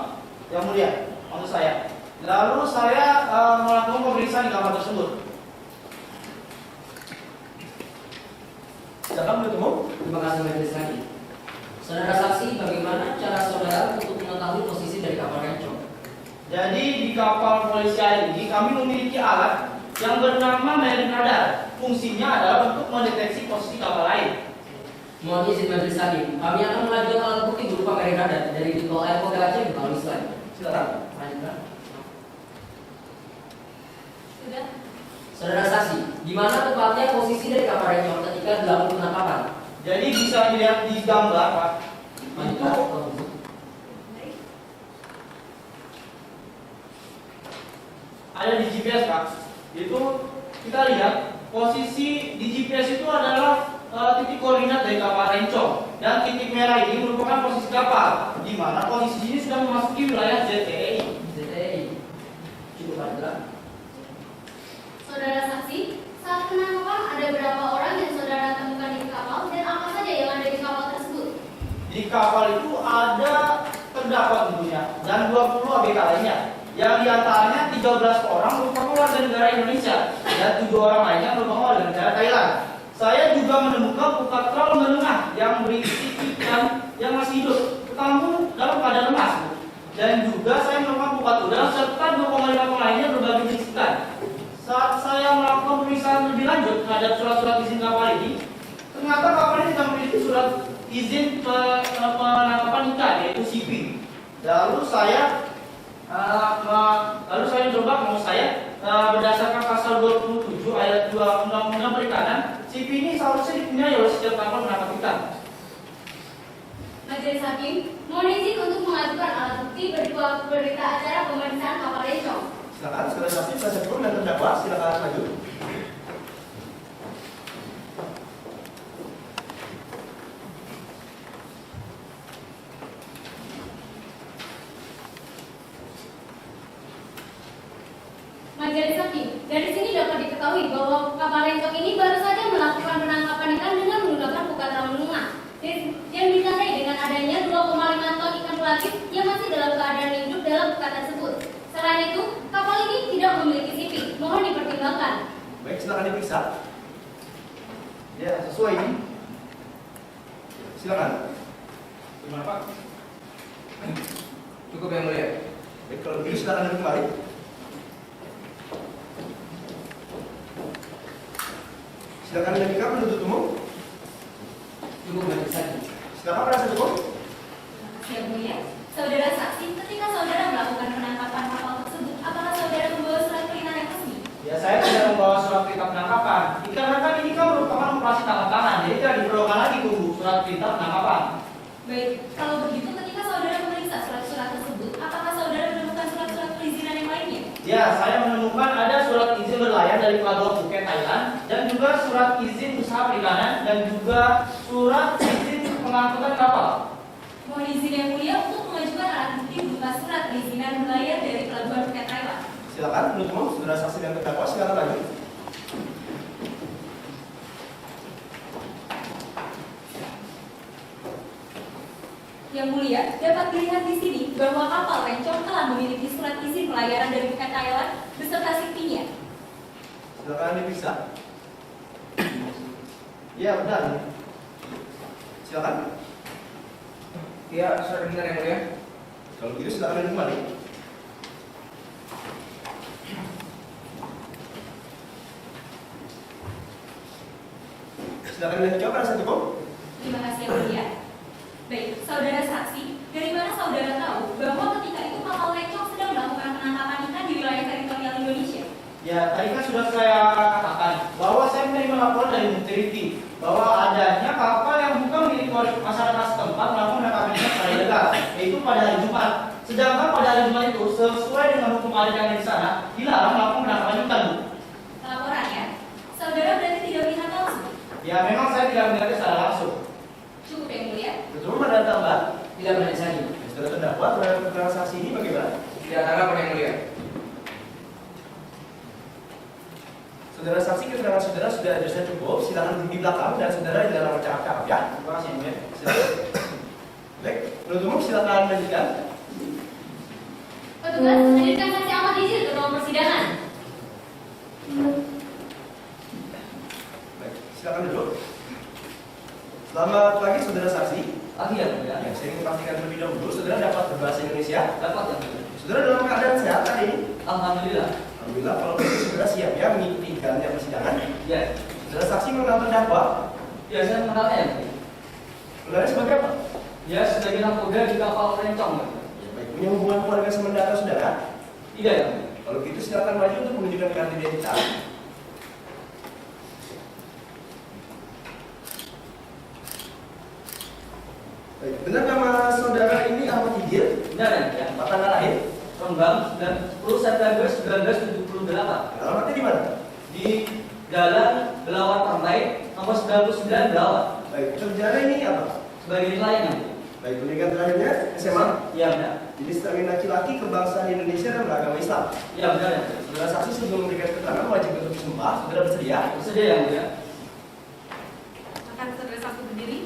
S7: yang mulia, maksud saya. Lalu saya melakukan pemeriksaan di kapal tersebut.
S5: Silakan bertemu.
S1: Terima kasih majelis hakim. Saudara saksi, bagaimana cara saudara untuk mengetahui posisi dari kapal rencong?
S7: Jadi di kapal polisian ini kami memiliki alat yang bernama marine radar. Fungsinya adalah untuk mendeteksi posisi kapal lain.
S1: Mohon izin majelis hakim, kami akan mengajukan alat bukti berupa marine radar dari Ditpol Air Polda Aceh ke Islam.
S5: Silakan.
S1: Lanjutkan.
S3: Sudah.
S1: Saudara saksi, di mana tepatnya posisi dari kapal rencong ketika dilakukan penangkapan?
S7: Jadi bisa dilihat di gambar, Pak.
S1: Lanjutkan.
S7: Ada di GPS, Pak. Itu kita lihat posisi di GPS itu adalah titik koordinat dari kapal rencong, dan titik merah ini merupakan posisi kapal, di mana posisi ini sudah memasuki wilayah ZTE.
S1: ZTI. Cukup ada.
S8: Saudara saksi, saat penangkapan ada berapa orang yang saudara temukan di kapal dan apa saja yang ada di kapal tersebut?
S7: Di kapal itu ada terdakwa tentunya dan 20 ABK lainnya. Yang diantaranya 13 orang merupakan warga negara Indonesia dan 7 orang lainnya merupakan warga negara Thailand. Saya juga menemukan pukat trawl menengah yang berisi ikan yang masih hidup, namun dalam keadaan lemas. Dan juga saya menemukan pukat udang serta 2,5 ton lainnya berbagai jenis ikan. Saat saya melakukan pemeriksaan lebih lanjut terhadap surat-surat izin kapal ini, ternyata kapal ini tidak memiliki surat izin penangkapan ikan, yaitu CP. Lalu saya coba mau saya berdasarkan pasal 27 ayat 2 Undang-Undang Perikanan, CP ini seharusnya dipunyai oleh setiap kapal menangkap ikan.
S8: Majelis Hakim, mohon izin untuk mengajukan alat bukti berupa berita acara pemeriksaan kapal rencong.
S5: Silakan, saudara saksi, penasihat hukum dan terdakwa, silakan maju.
S8: Majelis Hakim, dari sini dapat diketahui bahwa kapal Rencong ini baru saja melakukan penangkapan ikan dengan menggunakan buka terlalu menengah yang ditandai dengan adanya 2,5 ton ikan pelagis yang masih dalam keadaan hidup dalam buka tersebut. Selain itu, kapal ini tidak memiliki CP. Mohon dipertimbangkan.
S5: Baik, silakan diperiksa. Ya, sesuai ini. Silakan.
S6: Gimana Pak?
S1: Cukup yang mulia.
S5: Baik, kalau begitu silakan duduk kembali. Silakan dilanjutkan penuntut umum.
S1: Cukup majelis hakim.
S5: Silakan penasihat hukum.
S8: Yang mulia, saudara saksi, ketika saudara melakukan penangkapan kapal tersebut, apakah saudara membawa surat perintah yang resmi?
S7: Ya, saya tidak membawa surat perintah penangkapan. Dikarenakan ini kan merupakan operasi tangkap tangan, jadi tidak diperlukan lagi tunggu surat perintah penangkapan.
S8: Baik, kalau begitu ketika saudara memeriksa surat-surat tersebut, apakah saudara menemukan surat-surat perizinan yang lainnya?
S7: Ya, saya menemukan ada surat izin berlayar dari Pelabuhan Phuket, Thailand, dan juga surat izin usaha perikanan, dan juga surat izin pengangkutan kapal.
S8: Mohon izin yang mulia untuk mengajukan alat bukti berupa surat perizinan berlayar dari Pelabuhan Phuket, Thailand.
S5: Silakan penuntut umum, saudara saksi dan terdakwa silakan lanjut.
S8: Yang mulia, dapat dilihat di sini bahwa kapal Rencong telah memiliki surat izin pelayaran dari Phuket, Thailand beserta CP-nya.
S5: Silakan diperiksa. Ya, benar. Silakan.
S1: Ya, surat benar yang mulia.
S5: Kalau begitu silakan duduk kembali. Silakan dilanjutkan penasihat hukum.
S8: Terima kasih yang mulia. Baik, saudara saksi, dari mana saudara tahu bahwa ketika itu kapal Rencong sedang melakukan penangkapan ikan di wilayah teritorial Indonesia?
S7: Ya, tadi kan sudah saya katakan bahwa saya menerima laporan dari Mutiriti bahwa adanya kapal yang bukan milik masyarakat setempat melakukan penangkapan ikan secara ilegal, yaitu pada hari Jumat. Sedangkan pada hari Jumat itu sesuai dengan hukum adat yang ada di sana dilarang melakukan penangkapan ikan, Bu.
S8: Laporannya, saudara berarti tidak melihat langsung.
S7: Ya, memang saya tidak melihatnya secara langsung.
S8: Cukup yang mulia.
S5: Betul, ada tambah.
S1: Tidak majelis hakim.
S5: Saudara terdakwa terhadap keterangan saksi ini bagaimana?
S1: Tidak tanggapan yang mulia.
S5: Saudara saksi keterangan saudara sudah cukup. Silakan duduk di belakang dan saudara jangan bercakap-cakap ya.
S7: Terima kasih, Bu.
S5: Silakan. Baik, penuntut umum silakan lanjutkan.
S8: Petugas, hadirkan saksi Ahmad Izil ke ruang persidangan.
S5: Baik, silakan duduk. Selamat pagi saudara saksi.
S1: Pagi yang mulia.
S5: Ya, saya ingin pastikan terlebih dahulu, saudara dapat berbahasa Indonesia.
S1: Dapat yang mulia.
S5: Saudara dalam keadaan sehat hari ini?
S1: Alhamdulillah.
S5: Alhamdulillah, kalau begitu saudara siap ya mengikuti jalannya persidangan.
S1: Ya.
S5: Saudara saksi mengenal terdakwa.
S1: Ya, saya mengenalnya yang mulia.
S5: Saudara sebagai apa?
S1: Ya, sebagai nakoda di kapal Rencong. Ya.
S5: Baik, punya hubungan keluarga semendata saudara?
S1: Tidak yang mulia.
S5: Kalau gitu silakan maju untuk menunjukkan kartu identitas. Baik, benar nama saudara ini Ahmad Izil?
S1: Benar yang mulia.
S5: Tempat tanggal lahir?
S1: Rembang 10 September 1978.
S5: Alamatnya di mana?
S1: Di Jalan Belawan Pantai nomor 99 Belawan.
S5: Baik, kerjanya ini apa?
S1: Sebagai nelayan yang mulia.
S5: Baik, pendidikan terakhirnya SMA.
S1: Iya benar.
S5: Jadi sebagai laki-laki kebangsaan Indonesia dan beragama Islam.
S1: Iya benar yang mulia.
S5: Saudara saksi sebelum memberikan keterangan wajib untuk disumpah. Saudara bersedia?
S1: Bersedia yang mulia.
S3: Akan saudara saksi berdiri.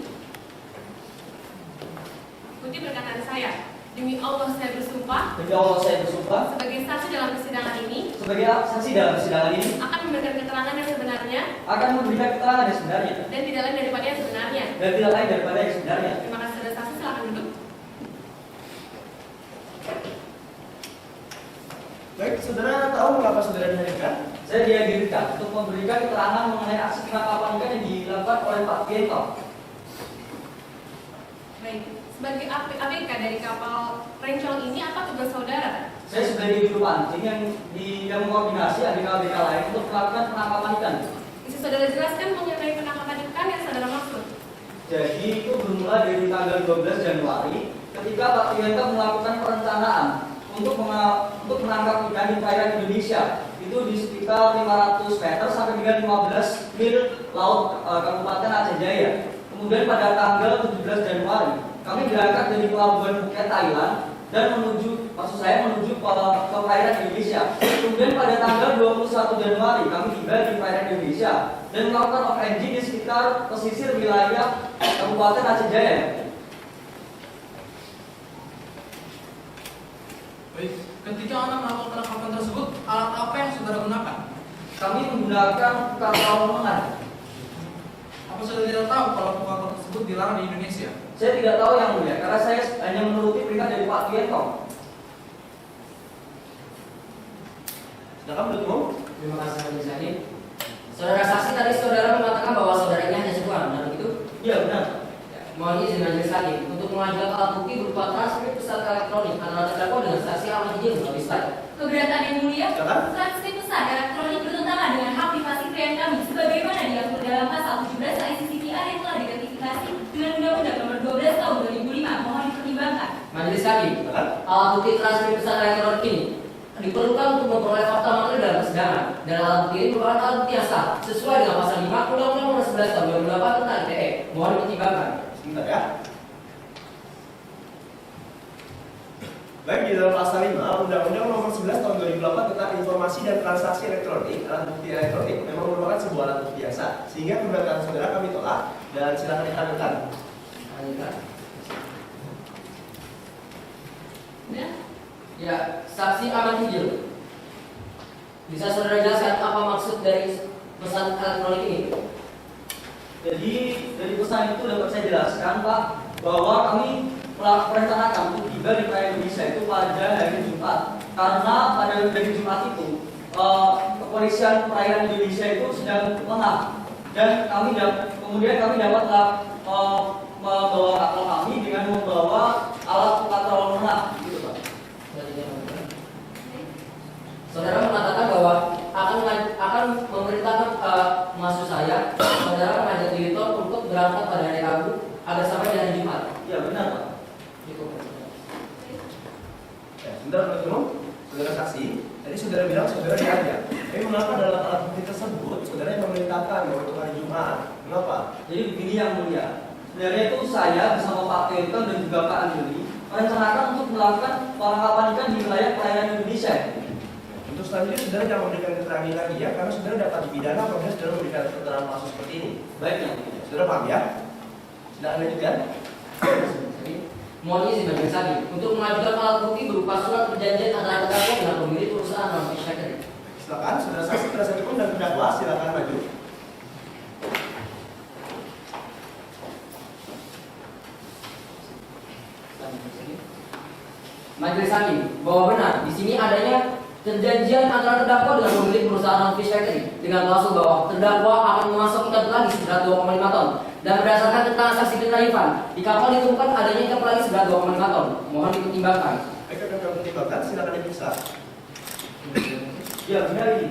S3: Ikuti perkataan saya. Demi Allah saya bersumpah
S1: Demi Allah saya bersumpah
S3: sebagai saksi dalam persidangan ini
S1: sebagai saksi dalam persidangan ini
S3: akan memberikan keterangan yang sebenarnya
S1: akan memberikan keterangan yang sebenarnya
S3: dan tidak lain daripada yang sebenarnya.
S1: dan tidak lain daripada yang sebenarnya.
S3: Terima kasih saudara saksi, silakan duduk.
S5: Baik, saudara tahu mengapa saudara dihadirkan?
S1: Saya dihadirkan untuk memberikan keterangan mengenai aksi penangkapan ikan yang dilakukan oleh Pak Gento.
S3: Baik, sebagai ABK dari kapal Rencong ini apa tugas saudara?
S1: Saya sebagai juru pancing yang mengkoordinasi ABK-ABK lain untuk melakukan penangkapan ikan.
S3: Bisa saudara jelaskan mengenai penangkapan ikan yang saudara maksud?
S1: Jadi itu bermula dari tanggal 12 Januari ketika Pak Gento melakukan perencanaan untuk menangkap ikan di perairan Indonesia. Itu di sekitar 500 meter sampai dengan 15 mil laut Kabupaten Aceh Jaya. Kemudian pada tanggal 17 Januari kami berangkat dari Pelabuhan Phuket, Thailand
S9: dan maksud saya menuju ke perairan Indonesia. Kemudian pada tanggal 21 Januari kami tiba di perairan Indonesia dan melakukan off engine di sekitar pesisir wilayah Kabupaten Aceh Jaya.
S10: Baik, ketika Anda melakukan penangkapan tersebut, alat apa yang saudara gunakan?
S9: Kami menggunakan kapal menengah.
S10: Apa saudara tidak tahu kalau kapal tersebut dilarang di Indonesia?
S9: Saya tidak tahu yang mulia, karena saya hanya menuruti perintah dari Pak Wiento.
S5: Silakan menurut umum.
S1: Terima kasih Majelis Hakim. Saudara saksi tadi saudara mengatakan bahwa saudara ini hanya sebuah, benar begitu?
S9: Iya benar.
S1: Ya, mohon izin Majelis Hakim untuk mengajukan alat bukti berupa transkrip pesan elektronik antara terdakwa dengan saksi Ahmad Hijil berupa slide.
S8: Keberatan yang mulia,
S5: Silakan.
S8: transkrip pesan elektronik bertentangan dengan hak privasi klien kami sebagaimana diatur dalam pasal 17 ICCPR yang telah diratifikasi dengan Undang-Undang Nomor 12 Tahun 2005. Mohon dipertimbangkan.
S1: Majelis Hakim,
S5: Silakan.
S1: alat bukti transkrip pesan elektronik ini diperlukan untuk memperoleh fakta materi dalam persidangan dan alat bukti ini merupakan alat bukti yang sah sesuai dengan pasal 5 Undang-Undang Nomor 11 Tahun 2008 tentang ITE. Mohon dipertimbangkan.
S5: Sebentar ya. Baik, di dalam pasal 5 Undang-Undang Nomor 11 Tahun 2008 tentang Informasi dan Transaksi Elektronik, alat bukti elektronik memang merupakan sebuah alat bukti biasa, sehingga keberatan saudara kami tolak dan silakan ditampilkan.
S1: Lanjutkan.
S8: Ya.
S1: Ya, saksi Ahmad Hijil. Bisa saudara jelaskan apa maksud dari pesan elektronik ini?
S9: Jadi dari pesan itu dapat saya jelaskan Pak bahwa kami merencanakan untuk tiba di perairan Indonesia itu pada hari Jumat, karena pada hari Jumat itu kepolisian perairan Indonesia itu sedang lengah dan kemudian kami dapat membawa kapal kami dengan membawa alat pengatur lengah gitu Pak.
S1: Saudara mengatakan bahwa akan memerintahkan maksud saya saudara mengajak Diliton untuk berangkat pada hari Rabu agar sampai di hari Jumat.
S9: Iya benar Pak.
S1: Cukup.
S5: Ya, sebentar menurut umum, saudara saksi, tadi saudara bilang saudara diajak. Tapi mengapa dalam alat bukti tersebut saudara yang memerintahkan bahwa itu hari Jumat? Mengapa?
S9: Jadi begini yang mulia, sebenarnya itu saya bersama Pak Tirton dan juga Pak Andri merencanakan untuk melakukan penangkapan ikan di wilayah perairan Indonesia.
S5: Untuk selanjutnya saudara jangan memberikan keterangan lagi ya, karena saudara dapat dipidana apabila saudara memberikan keterangan palsu seperti ini.
S9: Baik yang mulia.
S5: Saudara paham ya? Silakan lanjutkan.
S1: Jadi, mohon izin Majelis Hakim untuk mengajukan alat bukti berupa surat perjanjian antara terdakwa dengan pemilik perusahaan non-fish factory.
S5: Silakan, saudara saksi, penasihat hukum dan terdakwa silakan maju.
S1: Majelis Hakim bahwa benar di sini adanya perjanjian antara terdakwa dengan pemilik perusahaan non-fish factory dengan klausul bahwa terdakwa akan memasok ikan pelagis seberat 2,5 ton dan berdasarkan keterangan saksi Fitra Irfan di kapal ditemukan adanya ikan pelagis seberat 2,5 ton. Mohon dipertimbangkan.
S5: Baik, kami pertimbangkan, silakan diperiksa.
S9: Ya benar ini.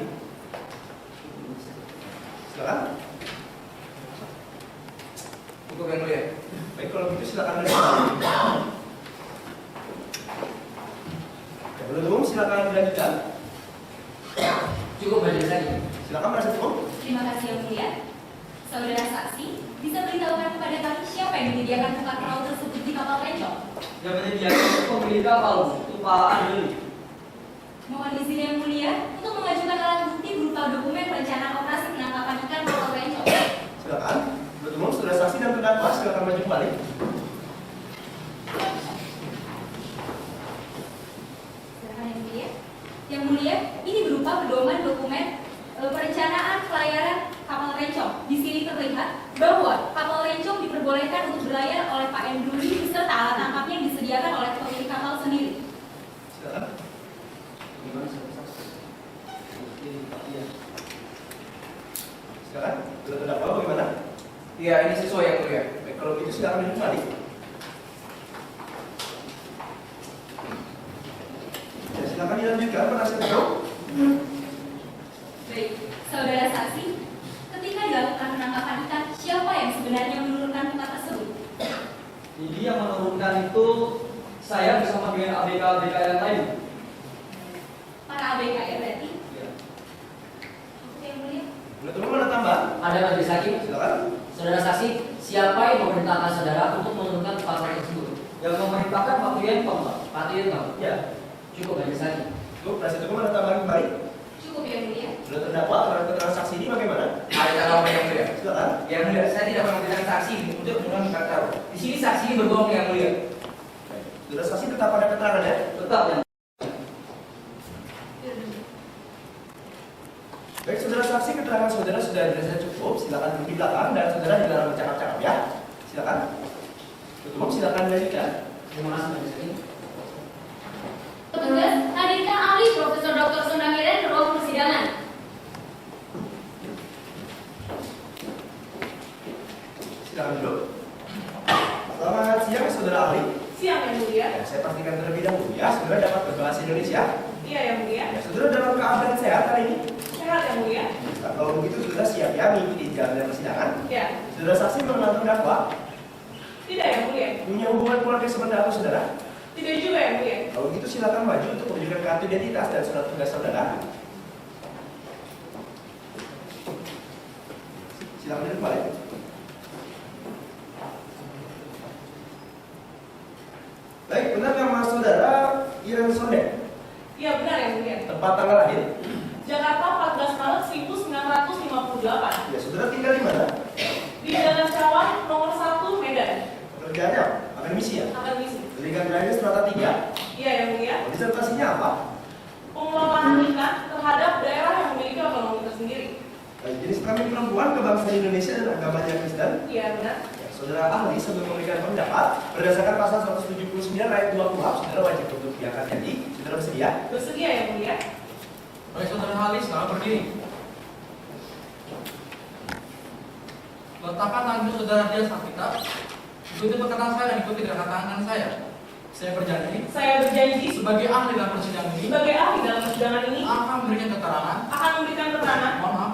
S5: Silakan.
S10: Cukup yang mulia.
S5: Baik, kalau begitu silakan dilanjutkan. Menurut umum silakan dilanjutkan.
S1: Cukup Majelis Hakim.
S5: Silakan penasihat hukum.
S8: Terima kasih yang mulia. Saudara saksi, bisa beritahukan kepada kami siapa yang menyediakan buka perahu tersebut di kapal Rencong?
S9: Yang menyediakan itu pemilik kapal itu Pak Andri.
S8: Mohon izin yang mulia untuk mengajukan alat bukti berupa dokumen perencanaan operasi penangkapan ikan kapal Rencong.
S5: Silakan. Menurut umum saudara saksi dan terdakwa silakan maju kembali.
S8: Silakan yang mulia. Yang mulia, ini berupa pedoman dokumen perencanaan pelayaran kapal Rencong. Di sini terlihat bahwa kapal Rencong diperbolehkan untuk berlayar oleh Pak Enduli beserta alat tangkapnya yang disediakan oleh pemilik kapal sendiri.
S5: Silakan. Silakan. Sudah terdakwa bagaimana?
S10: Iya, ini sesuai yang mulia.
S5: Baik, kalau begitu silakan maju kembali. Ya, silakan dilanjutkan penasihat hukum.
S8: Baik, saudara saksi, ketika dilakukan penangkapan ikan, siapa yang sebenarnya menurunkan tempat tersebut?
S9: Jadi yang menurunkan itu saya bersama dengan ABK yang lain.
S8: Para ABK ya berarti?
S9: Ya.
S8: Oke, yang mulia.
S5: Menurut umum ada tambahan?
S1: Ada Majelis Hakim.
S5: Silakan.
S1: Saudara saksi, siapa yang memerintahkan saudara untuk menurunkan kapal tersebut?
S9: Yang memerintahkan Pak Wientong, Pak.
S1: Pak Tirta,
S9: Ya.
S1: cukup Majelis Hakim.
S5: Cukup, penasihat hukum ada tambahan kembali.
S8: Cukup yang mulia.
S5: Sudah terdakwa, terhadap keterangan saksi ini bagaimana?
S1: Ada tanggapan yang mulia.
S5: Silakan.
S1: Yang mulia, saya tidak mengambilkan saksi untuk menentukan tahu. Di sini saksi ini berbohong yang mulia.
S5: Sudah saksi tetap pada keterangannya.
S9: Tetap yang
S5: Baik, saudara saksi, keterangan saudara sudah dirasa cukup. Silakan duduk di belakang dan saudara dilarang bercakap-cakap ya. Silakan. Tutup, silakan dilanjutkan.
S1: Terima kasih Majelis Hakim.
S8: Petugas, hadirkan ahli Profesor Dr. Sondamiren ke ruang persidangan.
S5: Silakan duduk. Selamat siang, saudara ahli.
S3: Siang yang mulia.
S5: Ya, saya pastikan terlebih dahulu ya, saudara dapat berbahasa Indonesia.
S3: Iya yang mulia.
S5: Ya, saudara dalam keadaan sehat hari ini.
S3: Sehat yang mulia.
S5: Nah, kalau begitu saudara siap ya mengikuti jalannya persidangan.
S3: Ya.
S5: Saudara saksi mengenal terdakwa,
S3: Tidak yang mulia.
S5: punya hubungan keluarga seperti apa saudara?
S3: Tidak juga yang mulia.
S5: Kalau gitu silakan maju untuk menunjukkan kartu identitas dan surat tugas saudara. Silakan duduk kembali. Baik, benar nama saudara Iren Sonde.
S3: Iya benar yang mulia.
S5: Tempat tanggal lahir.
S3: Jakarta 14 Maret 1958.
S5: Ya, saudara tinggal di mana?
S3: Di Jalan Cawang nomor 1 Medan.
S5: Pekerjaannya akademisi ya?
S3: Akademisi.
S5: Pendidikan terakhir strata 3.
S3: Iya yang mulia.
S5: Disertasinya apa?
S3: Pengelolaan ikan terhadap daerah yang memiliki otonomi tersendiri.
S5: Baik, jenis kelamin perempuan, kebangsaan Indonesia dan agamanya Kristen.
S3: Iya benar.
S5: Ya, saudara ahli sebelum memberikan pendapat berdasarkan pasal 179 ayat 2 KUHP, saudara wajib untuk diangkat jadi. Saudara bersedia?
S3: Bersedia yang mulia.
S10: Baik saudara ahli, selamat berdiri. Letakkan tangan saudara di atas Alkitab. Ikuti perkataan saya dan ikuti gerakan tangan saya. Saya berjanji
S3: Saya berjanji
S10: sebagai ahli dalam persidangan ini
S3: sebagai ahli dalam persidangan ini
S10: akan memberikan keterangan.
S3: akan memberikan keterangan.
S10: Mohon maaf.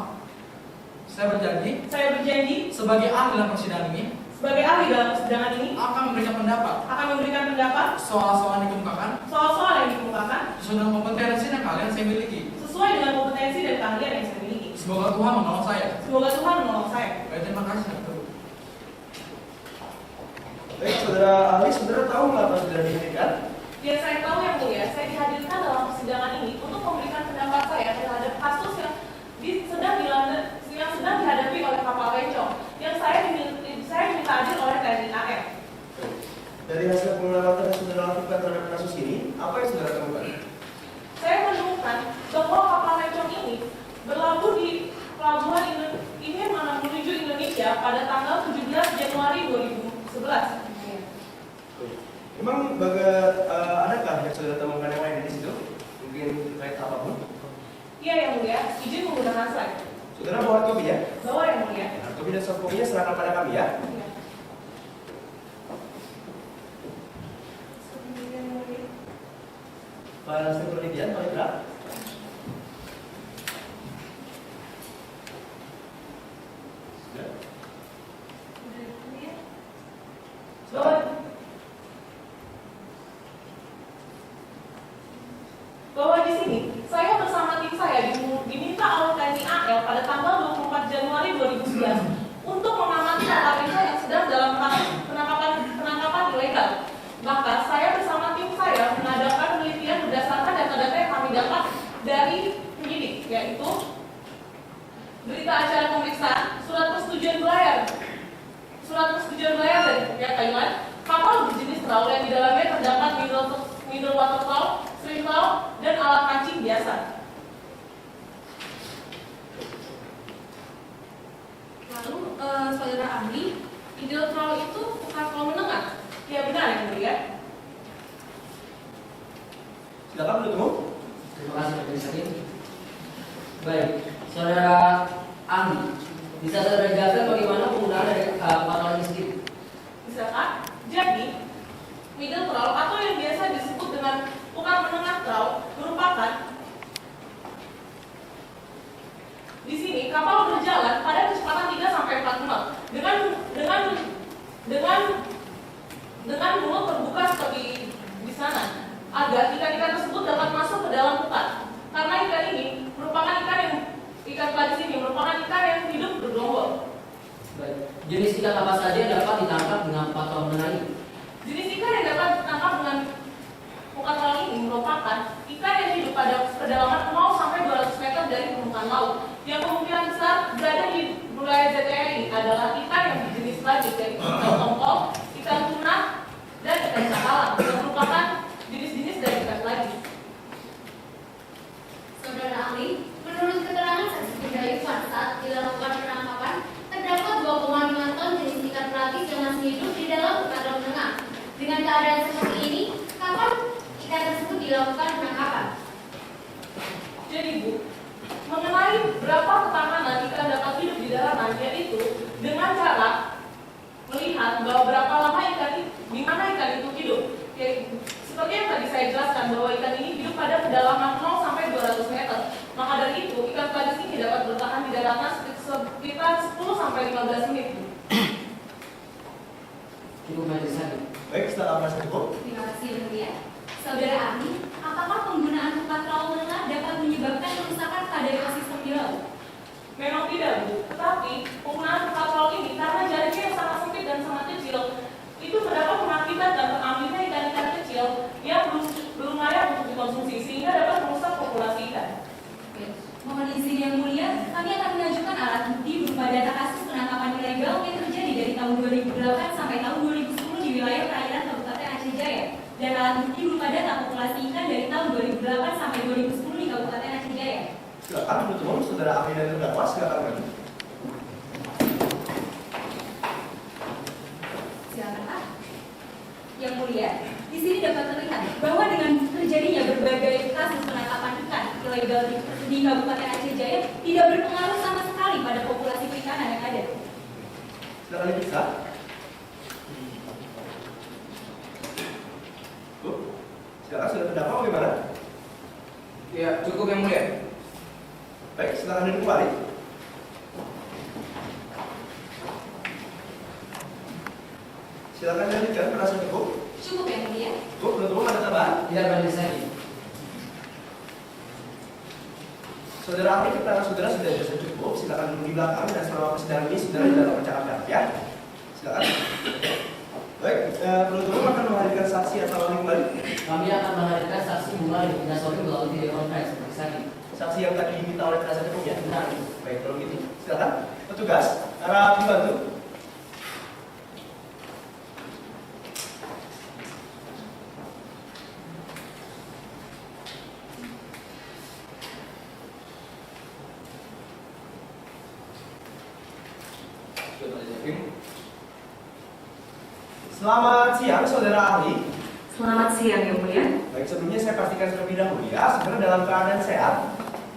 S10: Saya berjanji
S3: Saya berjanji
S10: sebagai ahli dalam persidangan ini
S3: sebagai ahli dalam persidangan ini
S10: akan memberikan pendapat
S3: akan memberikan pendapat
S10: soal-soal yang dikemukakan
S3: soal-soal yang dikemukakan
S10: sesuai dengan kompetensi yang kalian saya miliki.
S3: sesuai dengan kompetensi dan keahlian yang saya miliki.
S10: Semoga Tuhan menolong saya.
S3: Semoga Tuhan menolong saya.
S10: Baik, terima kasih. Dr.
S5: Baik, saudara ahli, saudara tahu mengapa saudara dihadirkan?
S3: Yang saya tahu yang mulia, saya dihadirkan dalam persidangan ini untuk memberikan pendapat saya terhadap kasus yang sedang dihadapi oleh kapal Rencong yang saya diminta hadir oleh TNI AR.
S5: Dari hasil pengamatan yang saudara lakukan terhadap kasus ini, apa yang saudara temukan?
S3: Saya menemukan bahwa kapal Rencong ini berlabuh di pelabuhan ini menuju Indonesia pada tanggal 17 Januari 2011.
S5: Memang adakah yang saudara temukan yang lain di situ? Mungkin terkait apapun?
S3: Iya yang mulia, izin menggunakan slide.
S5: Saudara bawa kopi ya?
S3: Bawa yang mulia.
S5: Nah, kopi dan soft kopinya serahkan pada kami ya.
S3: Iya.
S5: File hasil penelitian, Pak Indra.
S3: Bahwa di sini saya bersama tim saya diminta oleh TNI AL pada tanggal 24 Januari 2011 untuk mengamati kapal Rencong yang sedang dalam proses penangkapan ilegal. Maka saya bersama tim saya mengadakan penelitian berdasarkan data-data yang kami dapat dari penyidik, yaitu berita acara pemeriksaan, surat persetujuan belayar dari pihak Thailand, kapal berjenis perahu yang di dalamnya terdapat mineral water plow, swing plow, dan alat pancing biasa.
S8: Lalu, saudara ahli, middle troll itu bukan troll menengah.
S3: Ya benar yang mulia.
S5: Silakan bertemu.
S1: Terima kasih Majelis Hakim. Baik, saudara ahli, bisa saudara jelaskan bagaimana penggunaan dari kapal ini sendiri?
S3: Misalkan, jadi middle troll atau yang biasa disebut dengan bukan menengah troll merupakan di sini kapal berjalan pada kecepatan 3 sampai 4 knot dengan mulut terbuka seperti di sana agar ikan-ikan tersebut dapat masuk ke dalam hutan. Karena ikan ini merupakan ikan pelaris ini merupakan ikan yang hidup bergelombol.
S1: Baik. Jenis ikan apa saja yang dapat ditangkap dengan kapal menengah ini?
S3: Jenis ikan yang dapat kedalaman 0 sampai 200 meter dari permukaan laut. Yang kemungkinan besar berada di wilayah ZTRI adalah ikan yang berjenis lagi, yaitu ikan tongkol, ikan tuna, dan ikan cakalang, yang merupakan jenis-jenis dari ikan lagi.
S8: Saudara ahli, menurut keterangan saksi Kudayufan saat dilakukan penangkapan, terdapat 2,5 ton jenis ikan pelagis yang masih hidup di dalam kadal menengah. Dengan keadaan seperti ini, kapan ikan tersebut dilakukan penangkapan?
S3: Jadi Bu, mengenai berapa ketahanan ikan dapat hidup di dalam yaitu dengan cara melihat bahwa berapa lama di mana ikan itu hidup. Seperti yang tadi saya jelaskan bahwa ikan ini hidup pada kedalaman 0 sampai 200 meter. Maka dari itu ikan pelagis ini dapat bertahan di daratan sekitar 10 sampai 15 menit.
S1: Cukup majelis hakim.
S5: Baik, setelah penjelasan cukup.
S8: Terima kasih Yang Mulia. Saudara ahli, apakah penggunaan tempat terlalu menengah dapat menyebabkan kerusakan pada ekosistem di laut?
S3: Memang tidak Bu, tetapi penggunaan kapal ini karena jaraknya yang sangat sempit dan sangat kecil, itu dapat mengakibatkan terambilnya ikan-ikan kecil yang belum layak untuk dikonsumsi sehingga dapat merusak populasi ikan.
S8: Oke. Mohon izin Yang Mulia, kami akan mengajukan alat bukti berupa data kasus penangkapan ilegal yang terjadi dari tahun 2008 sampai tahun 2010 di wilayah perairan Kabupaten Aceh Jaya, dan alat bukti berupa data populasi ikan dari tahun 2008 sampai 2010 di Kabupaten Aceh Jaya.
S5: Silakan penuntut umum, saudara ahli dan terdakwa, silakan maju.
S8: Silakan Pak. Yang Mulia, di sini dapat terlihat bahwa dengan terjadinya berbagai kasus penangkapan ikan ilegal di Kabupaten Aceh Jaya tidak berpengaruh sama sekali pada populasi perikanan yang ada.
S5: Silakan diperiksa. Bu, silakan sudah terdakwa bagaimana?
S10: Ya, cukup Yang Mulia.
S5: Baik, silakan duduk kembali. Silakan lanjutkan penjelasan cukup.
S8: Cukup Yang Mulia.
S5: Bu, penuntut umum ada tambahan?
S1: Tidak majelis hakim.
S5: Saudara ahli, keterangan saudara sudah jelas cukup. Silakan duduk di belakang dan selama persidangan ini saudara tidak bercakap ya. Silakan. Baik, penuntut umum akan menghadirkan saksi atau ahli kembali.
S1: Kami akan menghadirkan saksi bunga yang kita sore melalui video conference majelis hakim.
S5: Saksi yang tadi diminta oleh penasihat hukum ya.
S1: Benar.
S5: Baik, kalau gitu silakan. Petugas, harap dibantu. Selamat siang, saudara ahli.
S11: Selamat siang Yang Mulia.
S5: Baik, sebelumnya saya pastikan terlebih dahulu ya, saudara dalam keadaan sehat.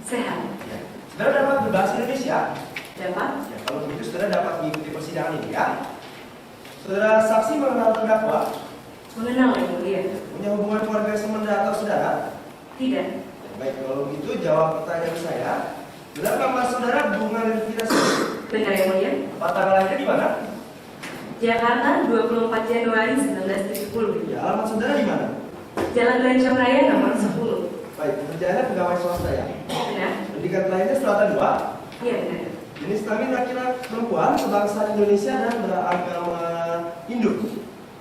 S11: Sehat.
S5: Ya. Saudara dapat berbahasa Indonesia.
S11: Dapat?
S5: Ya, kalau begitu saudara dapat mengikuti persidangan ini ya. Saudara saksi mengenal terdakwa.
S11: Mengenal Yang Mulia.
S5: Punya hubungan keluarga semenda atau saudara?
S11: Tidak.
S5: Ya, baik, kalau begitu jawab pertanyaan saya. Benar nama saudara Bunga Levita Siti?
S11: Benar Yang Mulia.
S5: Tempat tanggal lahirnya di mana?
S11: Jakarta 24 Januari 1970.
S5: Ya, alamat saudara di mana?
S11: Jalan Rancong Raya nomor 10.
S5: Baik, pekerjaannya pegawai swasta ya.
S11: Benar?
S5: Pendidikan lainnya Selatan 2.
S11: Iya benar.
S5: Jenis kelamin laki-laki perempuan, sebangsa Indonesia dan beragama Hindu.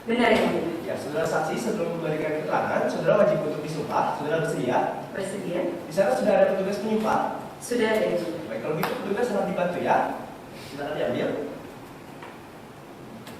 S11: Benar Yang Mulia.
S5: Ya, saudara saksi sebelum memberikan keterangan, saudara wajib untuk disumpah. Saudara bersedia?
S11: Bersedia?
S5: Di sana sudah ada petugas penyumpah.
S11: Sudah ada Yang Mulia.
S5: Baik, kalau gitu petugas harap dibantu ya. Silakan diambil.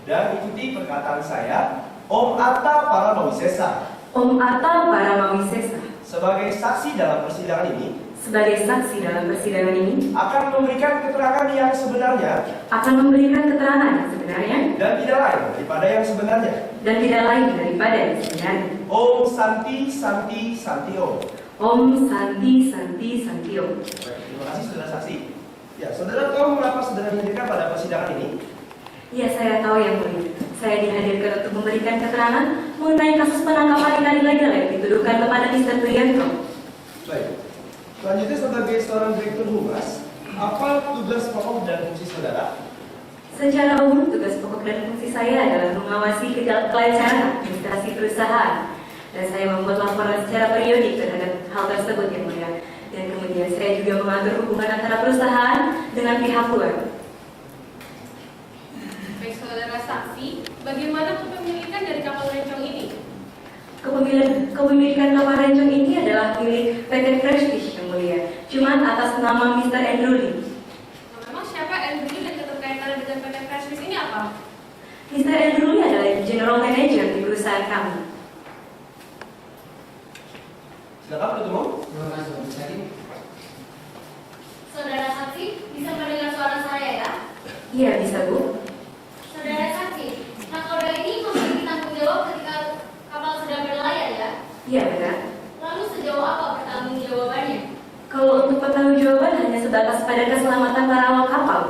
S5: Dan ikuti perkataan saya, Om Atta Paramawisesa.
S11: Om Atta Paramawisesa.
S5: Sebagai saksi dalam persidangan ini,
S11: sebagai saksi dalam persidangan ini
S5: akan memberikan keterangan yang sebenarnya
S11: akan memberikan keterangan yang sebenarnya
S5: dan tidak lain daripada yang sebenarnya.
S11: dan tidak lain daripada yang sebenarnya.
S5: Om Santi Santi Santio.
S11: Om Santi Santi Santio.
S5: Baik, terima kasih saudara saksi. Ya, saudara tahu mengapa saudara dihadirkan pada persidangan ini?
S11: Ya, saya tahu Yang Mulia. Saya dihadirkan untuk memberikan keterangan mengenai kasus penangkapan ikan ilegal yang dituduhkan kepada Mr. Priyanto.
S5: Baik. Selanjutnya sebagai seorang direktur humas, apa tugas pokok dan fungsi saudara?
S11: Secara umum, tugas pokok dan fungsi saya adalah mengawasi kelancaran administrasi perusahaan. Dan saya membuat laporan secara periodik terhadap hal tersebut Yang Mulia. Dan kemudian saya juga mengatur hubungan antara perusahaan dengan pihak luar.
S3: Baik saudara saksi, bagaimana kepemilikan dari kapal Rencong ini?
S11: Kepemilikan kepemilikan kapal Rencong ini adalah milik PT Prestige yang mulia, cuma atas nama Mr. Andrew Lee.
S2: Memang siapa Andrew dan keterkaitan dengan PT Prestige ini apa?
S11: Mr. Andrew Lee adalah General Manager di perusahaan kami.
S5: Silakan penuntut umum.
S1: Terima kasih Majelis Hakim.
S8: Saudara saksi, bisa mendengar suara saya ya?
S11: Iya, bisa Bu.
S8: Saudara saksi, nakoda ini memiliki tanggung jawab ketika kapal sedang berlayar ya?
S11: Iya, benar.
S8: Lalu sejauh apa pertanggungjawabannya?
S11: Kalau untuk pertanggungjawaban hanya sebatas pada keselamatan para awak kapal.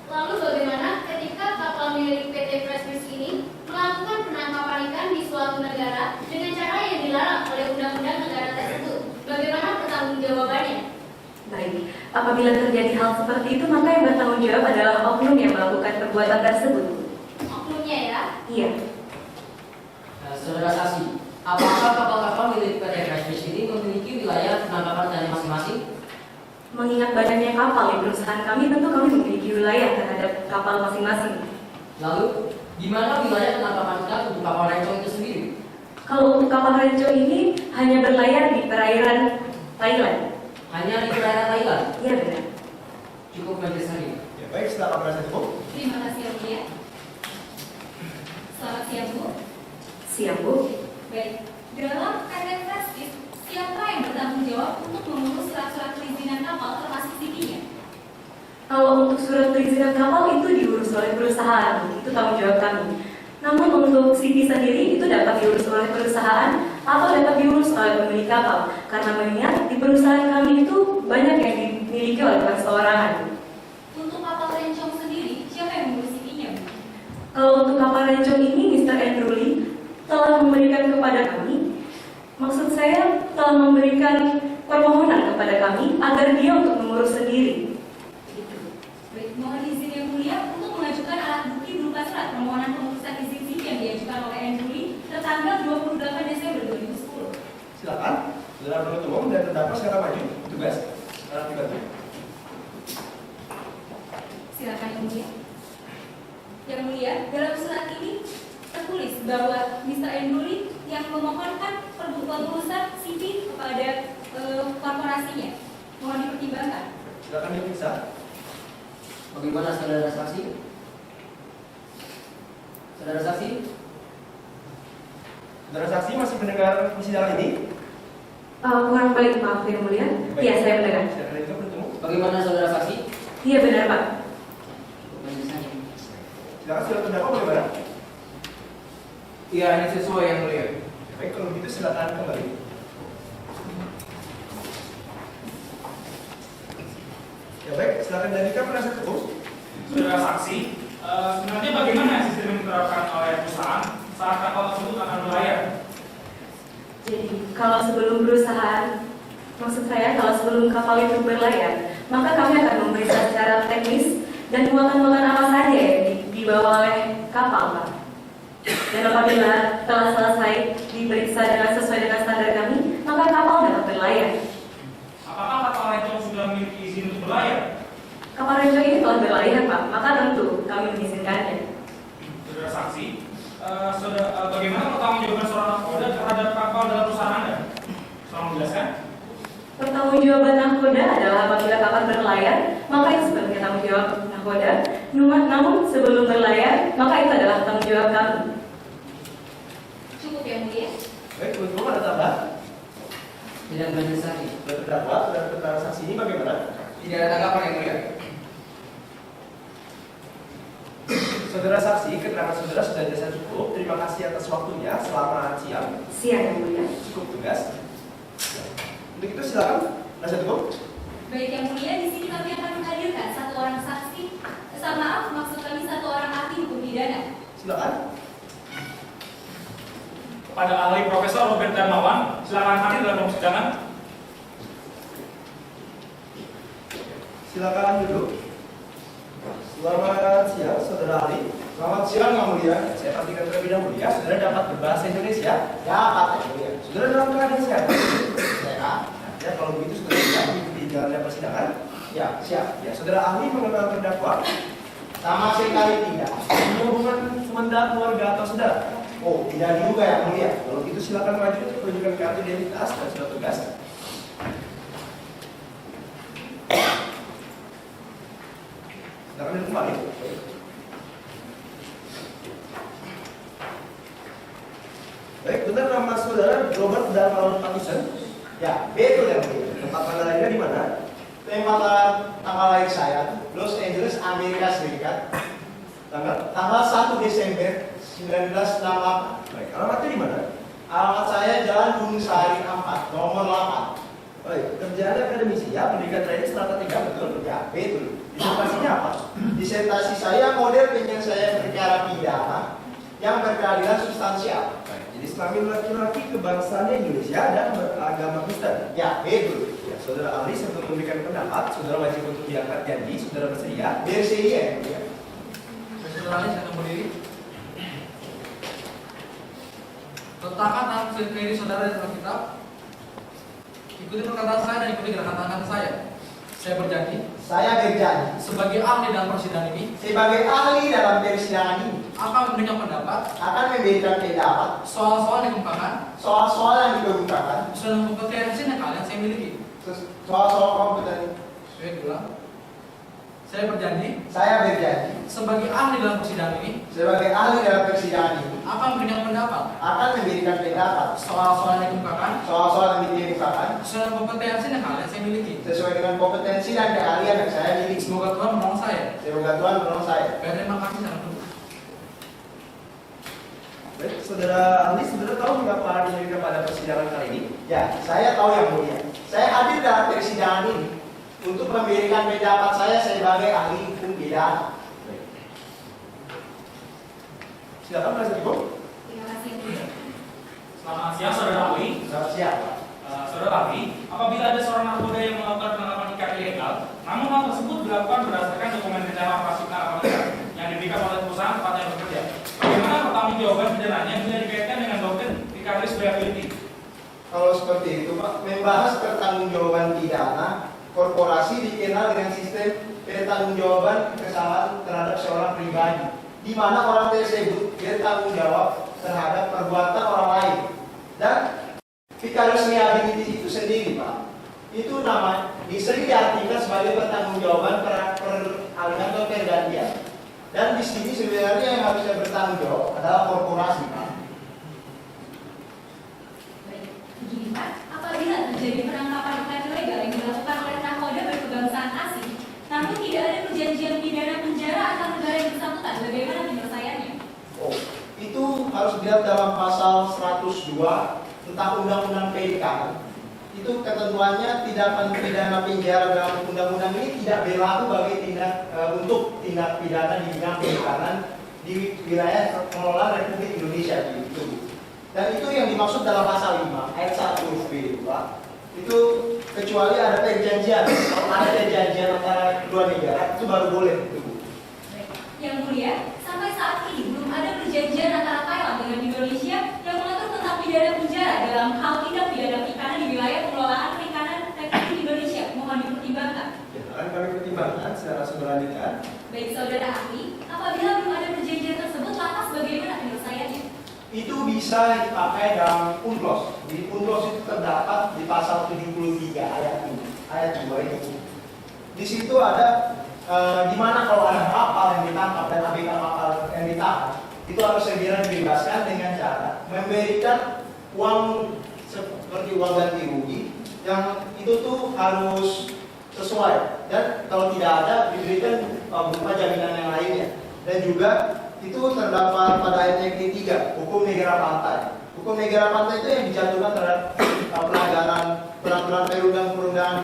S8: Lalu bagaimana ketika kapal milik PT Prestige ini melakukan penangkapan ikan di suatu negara dengan cara yang dilarang oleh undang-undang negara tersebut? Bagaimana pertanggungjawabannya?
S11: Baik, apabila terjadi hal seperti itu, maka yang bertanggung jawab adalah oknum yang melakukan perbuatan tersebut.
S8: Oknumnya ya?
S11: Iya.
S1: Saudara saksi, apakah kapal-kapal milik PT Prestige ini memiliki wilayah penangkapan dari masing-masing?
S11: Mengingat banyaknya kapal di perusahaan kami, tentu kami memiliki wilayah terhadap kapal masing-masing.
S1: Lalu, di mana wilayah penangkapan ikan untuk kapal Rencong itu sendiri?
S11: Kalau untuk kapal Rencong ini hanya berlayar di perairan Thailand.
S1: Hanya di perairan Thailand?
S11: Iya, benar.
S1: Cukup Majelis Hakim.
S5: Ya, baik, silakan penasihat hukum.
S8: Terima kasih ya mulia. Selamat siang Bu.
S11: Siap, Bu.
S8: Baik, dalam PT Prestige, siapa yang bertanggung jawab untuk mengurus surat-surat perizinan kapal termasuk CV-nya?
S11: Kalau untuk surat perizinan kapal itu diurus oleh perusahaan, itu tanggung jawab kami. Namun untuk CV sendiri itu dapat diurus oleh perusahaan atau dapat diurus oleh pemilik kapal. Karena mengingat di perusahaan kami itu banyak yang dimiliki oleh perseorangan.
S8: Untuk kapal Rencong sendiri, siapa yang mengurus CV-nya?
S11: Kalau untuk kapal Rencong ini, Mr. Andrew Lee telah memberikan kepada kami, maksud saya telah memberikan permohonan kepada kami agar dia untuk mengurus sendiri.
S8: Baik, mohon izin yang mulia untuk mengajukan alat bukti berupa surat permohonan pengurusan izin CV yang diajukan oleh Andrew Lee tertanggal 28 Desember 2010.
S5: Silakan. Saudara penuntut umum dan terdakwa sekarang maju. Tugas. Alat dibantu.
S8: Silakan yang mulia. Yang mulia, dalam surat ini tertulis bahwa Mr. Andrew Lee yang memohonkan pengurusan CV kepada korporasinya. Mohon dipertimbangkan.
S5: Silakan diperiksa.
S1: Bagaimana saudara saksi? Saudara saksi?
S5: Saudara saksi masih mendengar persidangan ini?
S11: Kurang baik, maaf yang mulia. Iya, saya mendengar.
S5: Silakan itu bertemu.
S1: Bagaimana saudara saksi?
S11: Iya, benar Pak.
S1: Majelis Hakim.
S5: Silakan surat terdakwa bagaimana?
S10: Iya, ini sesuai yang mulia.
S5: Baik, kalau begitu silakan kembali. Ya baik, silakan lanjutkan penasihat hukum.
S6: Saudara saksi, sebenarnya bagaimana sistem yang diterapkan oleh perusahaan saat kapal tersebut akan berlayar?
S11: Jadi, kalau sebelum perusahaan, maksud saya kalau sebelum kapal itu berlayar, maka kami akan memeriksa secara teknis dan muatan-muatan apa saja yang dibawa oleh kapal, Pak. Dan apabila telah selesai diperiksa dengan sesuai dengan standar kami, maka kapal dapat berlayar.
S6: Apakah kapal Rencong sudah memiliki izin untuk berlayar?
S11: Kapal Rencong ini telah berlayar, Pak, maka tentu kami mengizinkannya.
S6: Saudara saksi, bagaimana pertanggungjawaban seorang nakoda terhadap kapal dalam perusahaan Anda? Tolong menjelaskan.
S11: Pertanggungjawaban nakoda adalah apabila kapal berlayar, maka itu sebagai tanggung jawab nakoda. Namun sebelum berlayar, maka itu adalah tanggung jawab kami.
S8: Cukup yang mulia.
S5: Baik, untuk ada tambahan?
S1: Tidak Majelis Hakim.
S5: Sudah terdakwa, sudah keterangan saksi ini bagaimana?
S10: Tidak ada tanggapan yang mulia.
S5: Saudara saksi, keterangan saudara sudah dirasa cukup. Terima kasih atas waktunya. Selamat siang.
S11: Siang yang mulia.
S5: Cukup tugas. Untuk itu silakan penasihat hukum.
S8: Baik yang mulia, di sini kami akan menghadirkan satu orang saksi. Maaf, maksud kami satu orang ahli hukum pidana.
S5: Silakan.
S6: Kepada ahli Profesor Robert Darmawan, silakan hadir dalam persidangan.
S5: Silakan duduk. Selamat siang, saudara ahli.
S7: Selamat siang, Yang Mulia.
S5: Saya pastikan terlebih dahulu ya, saudara dapat berbahasa Indonesia.
S7: Dapat, Yang Mulia.
S5: Saudara dalam keadaan sehat.
S7: Sehat.
S5: Ya, kalau begitu saudara siap mengikuti jalannya persidangan.
S7: Ya, siap.
S5: Ya, saudara ahli mengenal terdakwa.
S7: Sama sekali tidak.
S5: Punya hubungan semendat keluarga atau saudara? Oh, tidak juga yang mulia. Kalau gitu silakan maju untuk menunjukkan kartu identitas dan surat tugas. Silakan duduk kembali. Baik, benar nama saudara Robert Darmawan Patterson?
S7: Ya, betul yang mulia.
S5: Tempat tanggal lahirnya di mana?
S7: Tempat tanggal lahir saya Los Angeles, Amerika Serikat. Tanggal 1 Desember 1968.
S5: Baik, alamatnya di mana?
S7: Alamat saya Jalan Gunung Sari 4, nomor 8.
S5: Baik, kerjaan akademisi ya, pendidikan training strata 3, betul?
S7: Ya, betul.
S5: Disertasinya apa?
S7: Disertasi saya model penyelesaian perkara pidana yang berkeadilan substansial.
S5: Baik, jadi kelamin laki-laki kebangsaannya Indonesia dan beragama Kristen.
S7: Ya, betul.
S5: Ya, saudara ahli sebelum memberikan pendapat, saudara wajib untuk diangkat janji, saudara bersedia.
S7: Bersedia ya.
S10: Saudara ahli silakan berdiri. Letakkan hasil kiri saudara di dalam kitab. Ikuti perkataan saya dan ikuti gerakan tangan saya. Saya berjanji
S7: Saya berjanji
S10: sebagai ahli dalam persidangan ini
S7: sebagai ahli dalam persidangan ini
S10: akan memberikan pendapat
S7: akan memberikan pendapat
S10: soal-soal yang dikemukakan
S7: soal-soal yang dikemukakan,
S10: sesuai kompetensi yang kalian saya miliki.
S7: soal-soal kompeten.
S10: Saya ulang. Saya berjanji
S7: Saya berjanji
S10: sebagai ahli dalam persidangan ini
S7: sebagai ahli dalam persidangan ini
S10: akan memberikan pendapat
S7: akan memberikan pendapat
S10: soal-soal yang dikemukakan
S7: soal-soal yang dikemukakan
S10: sesuai kompetensi yang kalian saya miliki.
S7: sesuai dengan kompetensi dan keahlian yang saya miliki.
S10: Semoga Tuhan menolong saya.
S7: Semoga Tuhan menolong saya.
S10: Baik, terima kasih sangat dulu.
S5: Baik, saudara ahli, saudara tahu mengapa dihadiri pada persidangan kali ini?
S7: Ya, saya tahu yang mulia. Saya hadir dalam persidangan ini untuk memberikan pendapat saya sebagai ahli hukum pidana.
S5: Baik. Silakan penasihat hukum.
S8: Terima kasih yang mulia.
S6: Selamat siang saudara ahli.
S7: Selamat siang, Pak.
S6: Saudara ahli, apabila ada seorang nakoda yang melakukan penangkapan ikan ilegal, namun hal tersebut dilakukan berdasarkan dokumen rencana operasi penangkapan ikan yang diberikan oleh perusahaan tempat yang bekerja. Bagaimana pertanggungjawaban pidananya bila dikaitkan dengan doktrin vicarious liability?
S7: Kalau seperti itu, Pak, membahas pertanggungjawaban pidana, korporasi dikenal dengan sistem pertanggungjawaban kesalahan terhadap seorang pribadi, di mana orang tersebut bertanggung jawab terhadap perbuatan orang lain. Dan vicarious liability itu sendiri, Pak, itu nama sering diartikan sebagai pertanggungjawaban peralihan atau pergantian. Dan di sini sebenarnya yang harusnya bertanggung jawab adalah korporasi, Pak.
S8: Baik, begini Pak, apabila terjadi penangkapan ikan ilegal yang dilakukan oleh nakoda berkebangsaan asing, namun tidak ada perjanjian pidana penjara antar negara yang bersangkutan, bagaimana penyelesaiannya?
S7: Oh, itu harus dilihat dalam pasal 102 tentang Undang-Undang Perikanan. Itu ketentuannya tindakan pidana penjara dalam undang-undang ini tidak berlaku bagi untuk tindak pidana di bidang perikanan di wilayah pengelolaan Republik Indonesia itu. Dan itu yang dimaksud dalam pasal 5 ayat 1 huruf B, Pak. Itu kecuali ada perjanjian. Kalau ada perjanjian antara kedua negara itu baru boleh itu.
S8: Yang mulia, sampai saat ini belum ada perjanjian antara Thailand dengan Indonesia yang mengatur tentang pidana penjara dalam hal tindak pidana perikanan di wilayah pengelolaan perikanan Republik Indonesia. Mohon dipertimbangkan.
S5: Ya, akan kami pertimbangkan secara selanjutnya.
S8: Baik saudara ahli, apabila belum ada perjanjian tersebut, lantas bagaimana penyelesaiannya?
S7: Itu bisa dipakai dalam UNCLOS. Di UNCLOS itu terdapat di pasal 73 ayat ini, ayat 2 itu. Di situ ada di mana kalau ada kapal yang ditangkap dan ABK kapal yang ditangkap, itu harus segera dibebaskan dengan cara memberikan uang seperti uang ganti rugi yang itu tuh harus sesuai, dan kalau tidak ada diberikan berupa jaminan yang lainnya. Dan juga itu terdapat pada ayat yang ketiga, hukum negara pantai. Hukum negara pantai itu yang dijatuhkan terhadap pelanggaran peraturan perundang-undangan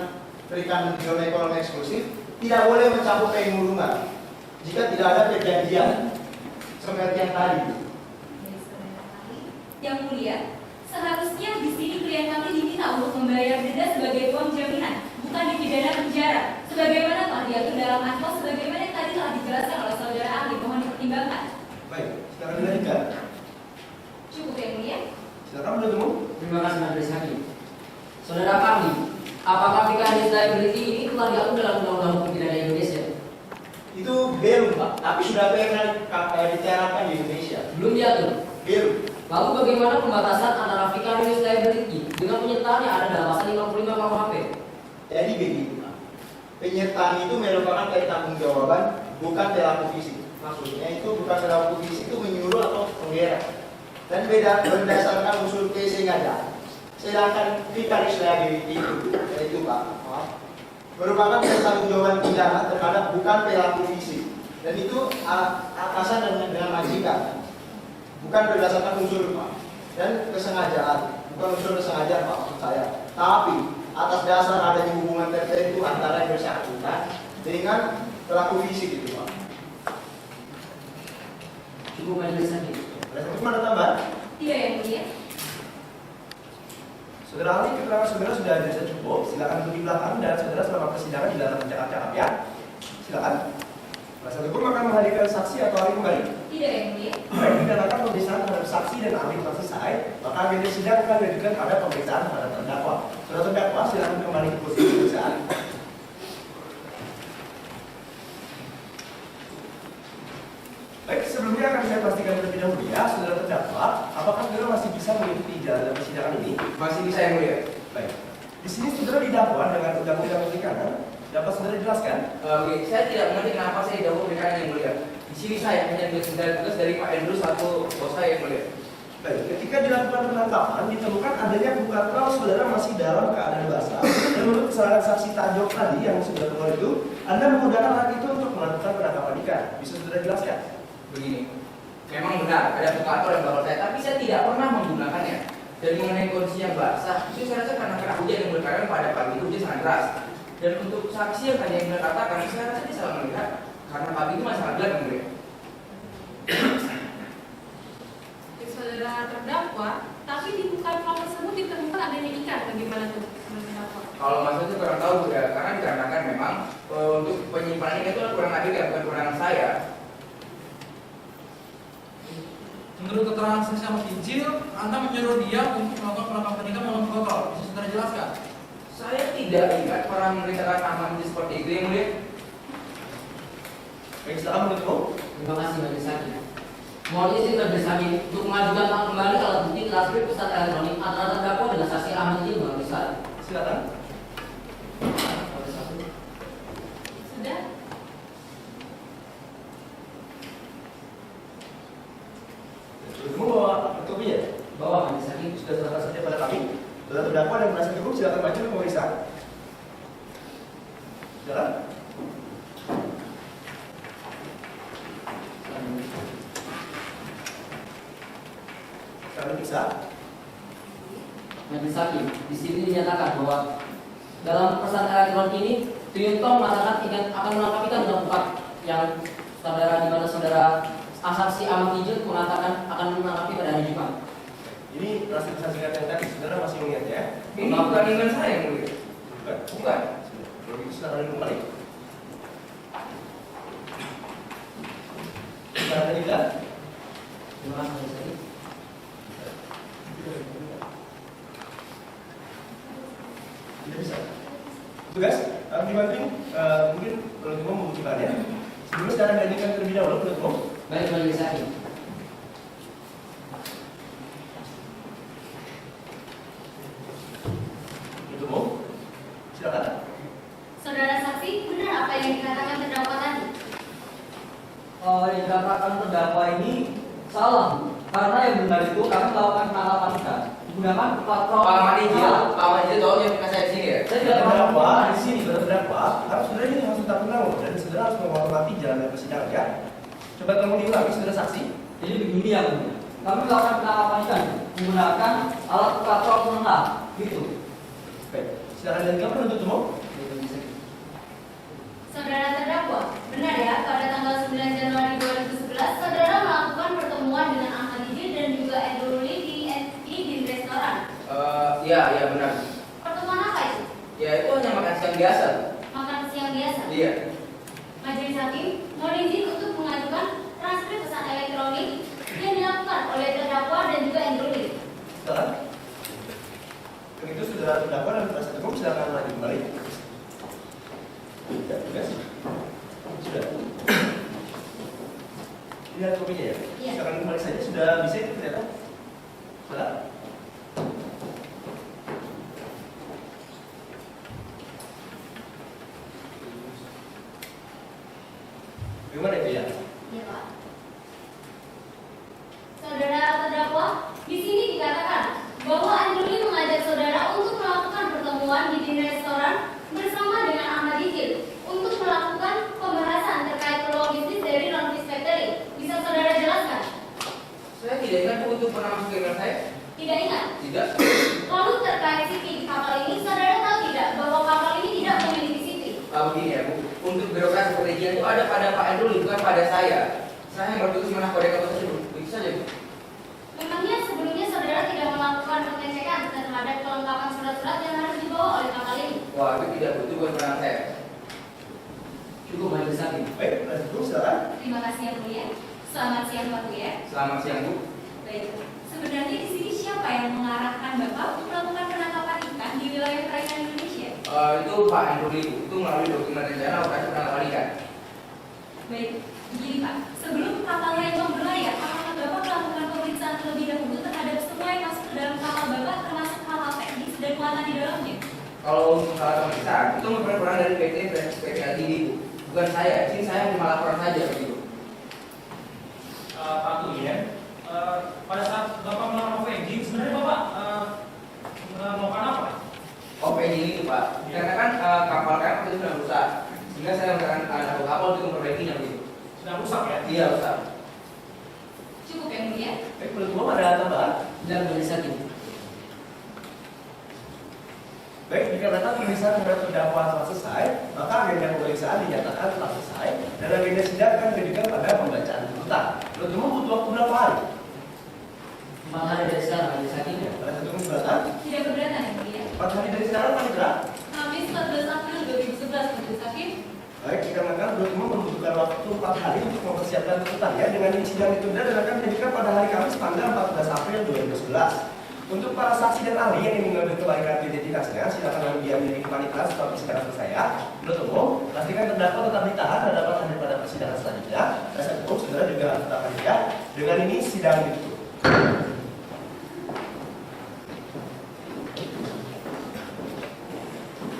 S7: perikanan zona ekonomi eksklusif, tidak boleh mencakup pengurungan jika tidak ada perjanjian seperti yang tadi.
S8: Yang mulia, seharusnya di sini klien kami diminta untuk membayar denda sebagai uang jaminan, bukan dipidana penjara, sebagaimana telah diatur dalam ANKOS, sebagaimana yang tadi telah dijelaskan oleh saudara ahli. Mohon dipertimbangkan.
S5: Baik, sekarang dilanjutkan.
S8: Cukup yang mulia.
S5: Silakan bertemu.
S1: Terima kasih Majelis Hakim. Saudara kami, apakah vicarious liability ini telah diatur dalam Undang-Undang Hukum Pidana Indonesia?
S7: Itu belum, Pak, tapi sudah pernah diterapkan di Indonesia.
S1: Belum diatur.
S7: Belum.
S1: Lalu bagaimana pembatasan antara vicarious liability dengan penyertaan yang ada dalam pasal 55 KUHP?
S7: Jadi begini, penyertaan itu merupakan pertanggungjawaban, bukan perilaku fisik. Maksudnya itu bukan perilaku fisik, itu menyuruh atau menggeret. Dan berdasarkan unsur kesengajaan. Sedangkan vicarious liability itu Pak, merupakan pertanggungjawaban pidana terhadap bukan perilaku fisik. Dan itu atasan dengan majikan, bukan berdasarkan unsur Pak. Dan kesengajaan, bukan unsur kesengajaan Pak maksud saya. Tapi atas dasar adanya hubungan tertentu antara yang bersangkutan dengan pelaku fisik itu Pak.
S1: Cukup majelis hakim.
S7: Ada satu mana tambahan?
S8: Tidak yang mulia.
S5: Saudara ahli, keterangan saudara sudah dirasa cukup. Silakan duduk di belakang dan saudara selama persidangan di dalam cakap-cakap ya. Silakan. Penasihat hukum akan menghadirkan saksi atau ahli kembali.
S8: Tidak yang mulia.
S5: Baik, dikatakan pemeriksaan terhadap saksi dan ahli telah selesai, maka agenda sidang akan dilanjutkan pada pemeriksaan terhadap terdakwa. Saudara terdakwa silakan kembali ke posisi pemeriksaan. Baik, sebelumnya akan saya pastikan terlebih dahulu ya, saudara terdakwa, apakah saudara masih bisa mengikuti jalannya persidangan ini?
S10: Masih bisa yang mulia.
S5: Baik. Di sini saudara didakwa dengan undang-undang perikanan. Dapat saudara jelaskan?
S10: Oke, saya tidak mengerti kenapa saya didakwa perikanan yang mulia. Di sini saya hanya mendengar tugas dari Pak Andrew satu bos saya yang mulia.
S5: Baik, ketika dilakukan penangkapan ditemukan adanya buka kalau saudara masih dalam keadaan basah dan menurut keterangan saksi Tajok tadi yang sudah keluar itu, Anda menggunakan hak itu untuk melakukan penangkapan ikan. Bisa saudara jelaskan?
S10: Begini, memang benar ada bukator yang bakal saya, tapi saya tidak pernah menggunakannya. Dan mengenai kondisi yang basah, itu saya rasa karena kena hujan yang berkaitan pada pagi itu hujan sangat deras. Dan untuk saksi yang tadi yang katakan, saya rasa dia salah melihat karena pagi itu masih sangat gelap yang mulia.
S3: Saudara terdakwa, tapi di buka kapal tersebut ditemukan adanya ikan. Bagaimana tuh?
S10: Kalau maksud itu kurang tahu ya, karena dikarenakan memang untuk penyimpanan ikan itu kurang adil ya, bukan kewenangan saya.
S12: Menurut keterangan saksi Ahmad Ijil, Anda menyuruh dia untuk melakukan penangkapan ikan melawan protokol. Bisa saudara jelaskan?
S10: Saya tidak ingat pernah memerintahkan Ahmad Ijil seperti itu yang mulia.
S5: Baik, silakan menutup.
S1: Terima kasih majelis hakim. Mohon izin majelis hakim untuk mengajukan hak kembali alat bukti transkrip pesan elektronik antara terdakwa dengan saksi Ahmad Ijil melalui syarat.
S5: Silakan.
S3: Sudah?
S5: Kamu bawa kopinya?
S1: Bawa majelis hakim.
S5: Sudah serahkan saja pada kami. Saudara terdakwa dan penasihat hukum silakan maju ke pemeriksaan. Silakan. Silakan periksa.
S1: Majelis hakim, di sini dinyatakan bahwa dalam pesan elektronik ini, Tuyutong mengatakan akan menangkap ikan dalam buka yang saudara di mana saudara saksi Ahmad Ijil mengatakan akan menangkap pada hari Jumat.
S5: Ini transaksi singkat yang tadi, saudara masih mengingat ya?
S10: Ini bukan ingat saya yang mulia.
S5: Bukan.
S10: Bukan.
S5: Kalau gitu silakan kembali. Silakan juga.
S1: Terima kasih majelis hakim.
S5: Tidak bisa. Tugas, dibantu mungkin penuntut umum membutuhkannya. Sebelum sekarang dilanjutkan terlebih dahulu penuntut umum.
S1: Baik majelis hakim.
S5: Penuntut umum, silakan.
S8: Saudara saksi, benar apa yang dikatakan terdakwa tadi?
S9: Yang dikatakan terdakwa ini salah, karena yang benar itu kami melakukan penangkapan ikan menggunakan platform.
S10: Pak Ahmad Ijil tolong yang saya di sini ya.
S9: Saya tidak pernah
S5: Terdakwa
S9: melakukan.
S5: di sini, terdakwa harus saudara ini harus tetap tenang dan saudara harus menghormati jalannya persidangan ya. Coba tolong diulangi saudara saksi.
S9: Jadi begini yang mulia, kami melakukan penangkapan ikan menggunakan alat platform penengah, gitu.
S5: Baik, silakan dilanjutkan penuntut umum.
S8: Saudara terdakwa, benar ya pada tanggal 9 Januari 2011 saudara melakukan pertemuan dengan Ahmad Ijil dan juga Andrew Lee di restoran.
S10: Iya benar.
S8: Pertemuan apa itu?
S10: Ya itu hanya makan siang biasa.
S8: Makan siang biasa.
S10: Iya.
S8: Majelis hakim mohon izin untuk mengajukan transkrip pesan elektronik yang dilakukan oleh terdakwa dan juga Andrew Lee.
S5: Silakan. Untuk itu saudara terdakwa dan penasihat hukum silakan lanjut kembali. Ya, tugas. Sudah. Lihat kopinya ya.
S8: Iya.
S5: Silakan kembali saja. Sudah bisa itu ternyata. Silakan. Gimana itu ya?
S8: Iya, Pak. Saudara terdakwa, di sini dikatakan bahwa Andruli mengajak saudara untuk melakukan pertemuan di dinding restoran bersama dengan Ahmad Ijil untuk melakukan pembahasan terkait peluang bisnis dari non-fish factory. Bisa saudara jelaskan?
S10: Saya tidak ingat untuk pernah masuk ke email saya.
S8: Tidak ingat?
S10: Tidak.
S8: Lalu terkait CV di kapal ini, saudara tahu tidak bahwa kapal ini tidak memiliki CV?
S10: Begini ya Bu, untuk birokrasi perizinan itu ada pada Pak Andrew, bukan pada saya. Saya yang bertugas menahkodai kapal tersebut. Begitu saja Bu.
S8: Memangnya sebelumnya saudara tidak melakukan pengecekan terhadap kelengkapan surat-surat yang harus dibawa oleh kapal ini?
S10: Wah, itu tidak Bu, itu bukan peran saya.
S1: Cukup majelis hakim.
S5: Baik, lanjut silakan.
S8: Terima kasih yang mulia. Selamat siang Pak Buya.
S10: Selamat siang Bu.
S8: Baik. Sebenarnya di sini siapa yang mengarahkan Bapak untuk melakukan penangkapan ikan di wilayah perairan Indonesia?
S10: Itu Pak Andrew Bu, itu melalui dokumen rencana operasi penangkapan ikan.
S8: Baik. Begini Pak, sebelum kapal Rainbow berlayar, apakah Bapak melakukan pemeriksaan terlebih dahulu terhadap semua yang masuk ke dalam kapal Bapak, termasuk hal-hal teknis dan muatan di dalamnya?
S10: Kalau untuk hal pemeriksaan, itu merupakan peran dari PT LTD Bu. Bukan saya, di sini saya cuma laporan saja begitu.
S6: Pak Tuyen, pada saat Bapak melakukan OVG, sebenarnya Bapak melakukan apa?
S10: OPG itu Pak, karena kan kapal kan itu sudah rusak, sehingga saya menggunakan anak kapal untuk memperbaikinya begitu.
S6: Sudah rusak ya?
S10: Iya rusak.
S8: Cukup yang mulia.
S5: Baik, menurut umum ada tambahan?
S1: Dan majelis hakim.
S5: Baik, dikarenakan pemeriksaan terhadap terdakwa telah selesai, maka agenda pemeriksaan dinyatakan telah selesai dan agenda sidang akan diberikan pada pembacaan tuntutan. Menurut umum butuh waktu berapa hari?
S1: 4 hari dari sekarang majelis hakim.
S5: Pada satu keberatan?
S8: Tidak keberatan yang mulia.
S5: 4 hari dari sekarang paling berat?
S8: Kamis 14 April 2011 Majelis Hakim.
S5: Baik, dikarenakan menurut umum membutuhkan waktu 4 hari untuk mempersiapkan tuntutan ya. Dengan ini sidang ditunda dan akan dijadikan pada hari Kamis tanggal 14 April 2011. Untuk para saksi dan ahli yang ingin mengambil kebaikan identitasnya, silakan lalu dia menjadi kepanikan seperti sekarang saya. Menurut umum, pastikan terdakwa tetap ditahan dan dapat hadir pada persidangan selanjutnya. Rasa hukum saudara juga tetap hadir. Dengan ini sidang ditutup.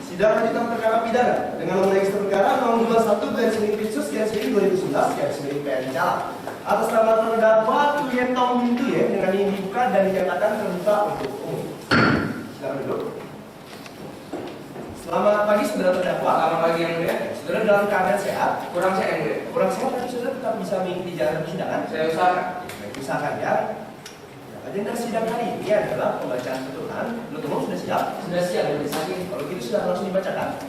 S5: Sidang lanjutan perkara pidana dengan memeriksa perkara nomor 21/2011/2011/PN Calang atas nama terdakwa Tuyen Tong Min Tuyen dengan ini dibuka dan dinyatakan terbuka untuk umum. Silakan duduk. Selamat pagi saudara terdakwa.
S10: Selamat pagi yang mulia.
S5: Saudara dalam keadaan sehat?
S10: Kurang sehat yang mulia.
S5: Kurang sehat tapi saudara tetap bisa mengikuti jalanan persidangan?
S10: Saya usahakan.
S5: Baik, usahakan ya. Agenda sidang hari ini adalah pembacaan tuntutan. Menurut umum sudah siap?
S1: Sudah siap majelis hakim.
S5: Kalau gitu sudah langsung dibacakan.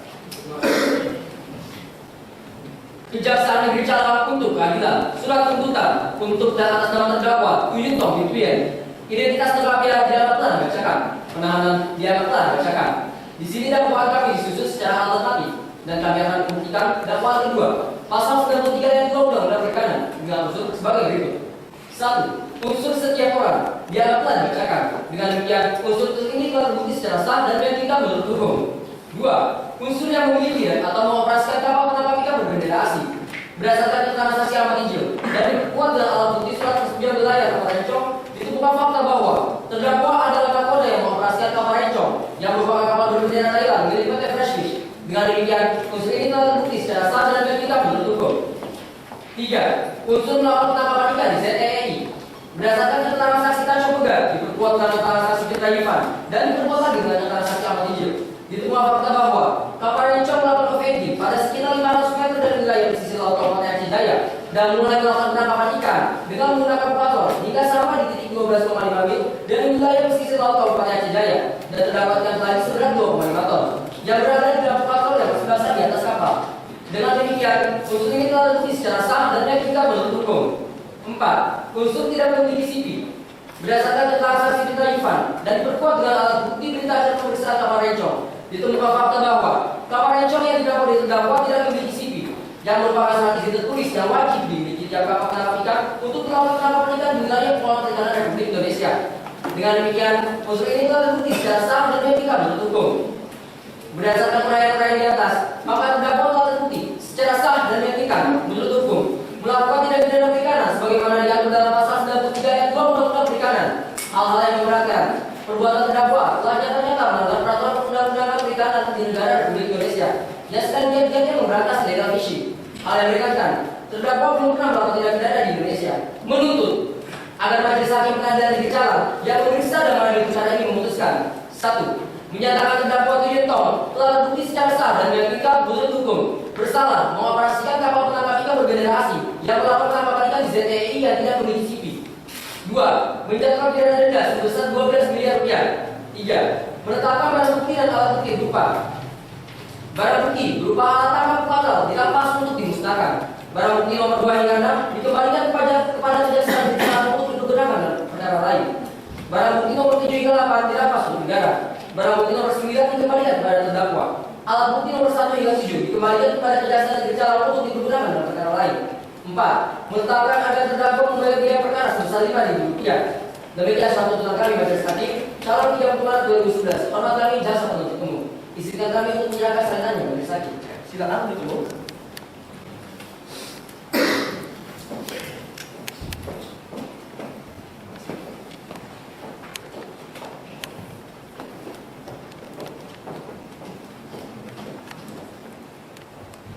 S1: Kejaksaan Negeri Calang untuk keadilan. Surat tuntutan untuk dan atas nama terdakwa Tuyen Tong Min Tuyen. Identitas lengkapnya dianggap telah dibacakan. Penahanan dianggap telah dibacakan. Di sini dakwaan kami disusun secara alternatif dan kami akan membuktikan dakwaan kedua. Pasal 93 ayat 2 Undang-Undang Perikanan dengan unsur sebagai berikut. 1. Unsur setiap orang dianggap telah dibacakan. Dengan demikian, unsur ini telah terbukti secara sah dan meyakinkan menurut hukum. 2. Unsur yang memiliki atau mengoperasikan kapal penangkap ikan berbendera asing berdasarkan keterangan saksi Ahmad Ijil dan diperkuat dengan alat bukti surat persetujuan wilayah kapal Rencong ditemukan fakta bahwa terdakwa adalah nakoda yang mengoperasikan kapal Rencong yang merupakan kapal berbendera Thailand milik PT Freshfish. Dengan demikian, unsur ini telah terbukti secara sah dan meyakinkan menurut hukum. 3. Unsur melakukan penangkapan ikan di ZTEI berdasarkan keterangan saksi Tanjung Pegat diperkuat dengan keterangan saksi Fitra Ivan dan diperkuat lagi dengan keterangan saksi Ahmad Ijil. Ditemukan fakta bahwa kapal Rencong melakukan OVG pada sekitar 500 meter dari wilayah pesisir laut Kabupaten Aceh Jaya dan mulai melakukan penangkapan ikan dengan menggunakan platon hingga sampai di titik 12,5 mil dari wilayah pesisir laut Kabupaten Aceh Jaya dan terdapatkan tali seberat 2,5 ton yang berada di dalam platon yang masih basah di atas kapal. Dengan demikian, unsur ini telah terbukti secara sah dan meyakinkan menurut hukum. 4. Unsur tidak memiliki CV berdasarkan keterangan saksi Fitra Ivan dan diperkuat dengan alat bukti berita acara pemeriksaan kapal Rencong. Ditemukan fakta bahwa kapal Rencong yang didakwa terdakwa tidak memiliki CV yang merupakan surat izin tertulis yang wajib dimiliki tiap kapal penangkap ikan untuk melakukan penangkapan ikan di wilayah Kepulauan Perikanan Republik Indonesia. Dengan demikian, unsur ini telah terbukti secara sah dan meyakinkan menurut hukum. Berdasarkan uraian-uraian di atas, maka terdakwa telah terbukti secara sah dan meyakinkan menurut hukum melakukan tindak pidana perikanan sebagaimana diatur dalam pasal 93 ayat 2 Undang-Undang Perikanan hal-hal yang memberatkan. Perbuatan terdakwa telah nyata-nyata melanggar peraturan perundang-undangan perikanan di negara Republik Indonesia dan sedang giat-giatnya memberantas illegal fishing. Hal yang meringankan, terdakwa belum pernah melakukan tindak pidana di Indonesia. Menuntut agar Majelis Hakim Pengadilan Negeri Jalan yang memeriksa dan mengadili perkara ini memutuskan: 1. Menyatakan terdakwa Tuyun Tong telah terbukti secara sah dan meyakinkan menurut hukum bersalah mengoperasikan kapal penangkap ikan berbendera asing yang melakukan penangkapan ikan di ZTI yang tidak memiliki CP. 2. Menjatuhkan pidana denda sebesar 12 miliar rupiah. 3. Menetapkan barang bukti dan alat bukti berupa barang bukti berupa alat tangkap kapal dirampas untuk dimusnahkan. Barang bukti nomor 2 hingga 6 dikembalikan kepada kejaksaan untuk bergenang dalam perkara lain. Barang bukti nomor 7 hingga 8 dirampas untuk negara. Barang bukti nomor 9 dikembalikan kepada terdakwa. Alat bukti nomor 1 hingga 7 dikembalikan kepada kejaksaan negeri Jalan untuk dipergunakan dalam perkara lain. 4. Menetapkan agar terdakwa membayar biaya perkara sebesar Rp5.000. Demikian suatu tuntutan kami Majelis Hakim calon 30 Maret 2011. Hormat kami jaksa penuntut umum. Izinkan kami untuk menyerahkan selanjutnya Majelis Hakim.
S5: Silakan penuntut umum.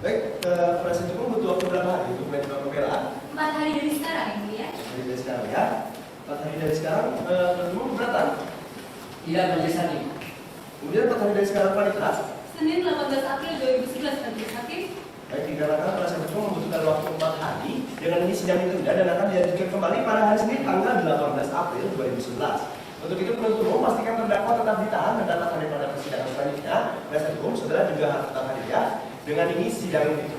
S5: Baik, penasihat hukum butuh waktu berapa hari untuk mengajukan pembelaan?
S8: 4 hari dari sekarang, Yang Mulia.
S5: Dari sekarang ya. 4 hari dari sekarang, penuntut keberatan?
S1: Tidak, Majelis Hakim.
S5: Kemudian 4 hari dari sekarang panitera?
S8: Senin 18 April 2011, Majelis Hakim.
S5: Baik, dikarenakan penasihat hukum membutuhkan waktu 4 hari, dengan ini sidang ditunda dan akan dilanjutkan kembali pada hari Senin tanggal 18 April 2011. Untuk itu penuntut umum pastikan terdakwa tetap ditahan dan datang pada persidangan selanjutnya. Penasihat hukum saudara juga harus tetap hadir ya. Dengan ini sidang ini.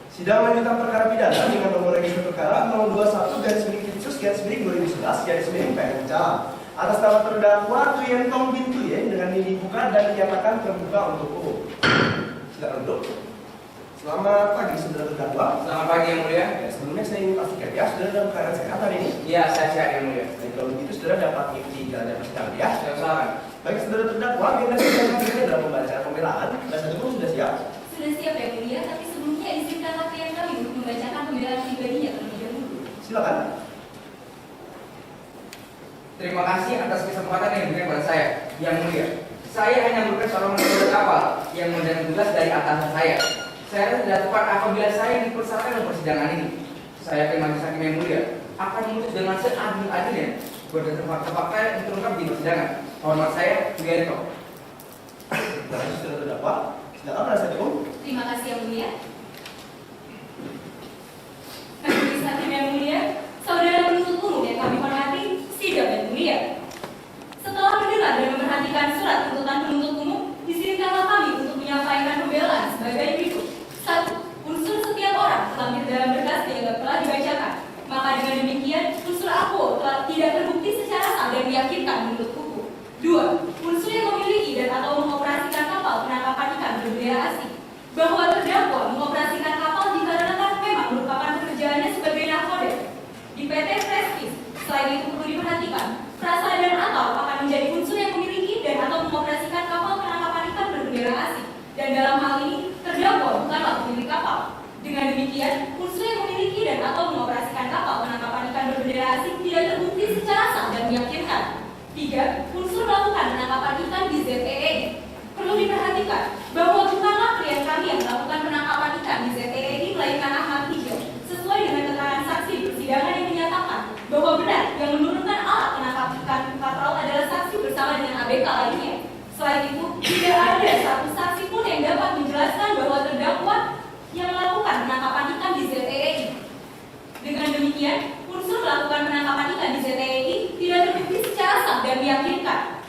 S5: Sidang lanjutan perkara pidana dengan nomor register perkara 021-2011-2011 atas nama terdakwa Tuyun Tong bin Tuyun dengan ini dibuka dan dinyatakan terbuka untuk umum. Silakan duduk. Selamat pagi saudara terdakwa.
S10: Selamat pagi Yang Mulia.
S5: Ya, sebelumnya saya ingin pastikan ya, saudara dalam keadaan sehat hari ini?
S10: Iya, saya sehat Yang Mulia.
S5: Baik, kalau begitu saudara dapat mengikuti jalannya persidangan ya.
S10: Silakan.
S5: Baik, saudara terdakwa, agenda sidang kali ini adalah pembacaan pembelaan. Penasihat hukum sudah siap?
S8: Sudah siap, Yang Mulia, tapi sebelumnya izinkanlah klien kami untuk membacakan pembelaan pribadinya terlebih dahulu.
S5: Silakan.
S10: Terima kasih atas kesempatan yang diberikan pada saya, Yang Mulia. Saya hanya merupakan seorang manajer kapal yang mendapat tugas dari atasan saya. Saya tidak tepat apabila saya dipersalahkan dalam persidangan ini. Saya yakin Majelis Hakim Yang Mulia akan memutus dengan seadil-adilnya berdasarkan fakta-fakta yang terungkap di persidangan. Hormat saya, Tuyun Tong.
S5: Terima kasih saudara terdakwa. Silakan penasihat hukum.
S8: Terima kasih, Yang Mulia. Majelis Hakim Yang Mulia, saudara penuntut umum yang kami hormati, sidang Yang Mulia. Setelah mendengar dan memperhatikan surat tuntutan penuntut umum, izinkanlah kami untuk menyampaikan pembelaan sebagai berikut. 1. Unsur setiap orang terlampir dalam berkas yang telah dibacakan. Maka dengan demikian, unsur aku telah tidak terbukti secara sah dan meyakinkan menurut hukum. 2. Unsur yang memiliki dan atau mengoperasikan kapal penangkapan ikan berbendera asing. Bahwa terdakwa mengoperasikan kapal dikarenakan memang merupakan pekerjaannya sebagai nakoda di PT Prestige. Selain itu perlu diperhatikan, frasa dan atau akan menjadi unsur yang memiliki dan atau mengoperasikan kapal penangkapan ikan berbendera asing. Dan dalam hal ini, terdakwa bukanlah pemilik kapal. Dengan demikian, unsur yang memiliki dan atau mengoperasikan kapal penangkapan ikan berbendera asing tidak terbukti secara sah dan meyakinkan. 3. Unsur melakukan penangkapan ikan di ZTE. Perlu diperhatikan bahwa bukanlah klien kami yang melakukan penangkapan ikan di ZTE, melainkan Ahmad Hijau. Sesuai dengan keterangan saksi di persidangan yang menyatakan bahwa benar yang menurunkan alat penangkap ikan kapal adalah saksi bersama dengan ABK lainnya. Selain itu, tidak ada satu saksi pun yang dapat menjelaskan bahwa terdakwa yang melakukan penangkapan ikan di ZTE. Dengan demikian, unsur melakukan penangkapan ikan di ZTE tidak terbukti secara sah dan meyakinkan.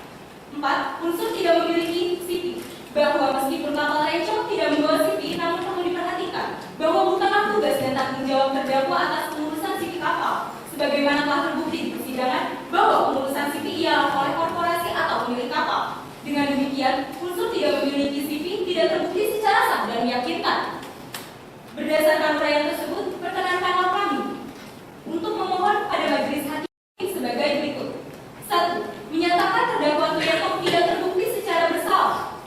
S8: 4. Unsur tidak memiliki CP. Bahwa meskipun kapal Rencong tidak membawa CP, namun perlu diperhatikan bahwa bukanlah tugas dan tanggung jawab terdakwa atas pengurusan CP kapal. Sebagaimana telah terbukti di persidangan bahwa pengurusan CP ialah oleh korporasi atau pemilik kapal. Dengan demikian, unsur tidak memiliki CP tidak terbukti secara sah dan meyakinkan. Berdasarkan uraian tersebut, perkenankanlah kami untuk memohon pada majelis hakim sebagai berikut. 1. Menyatakan terdakwa Tuyun Tong tidak terbukti secara bersalah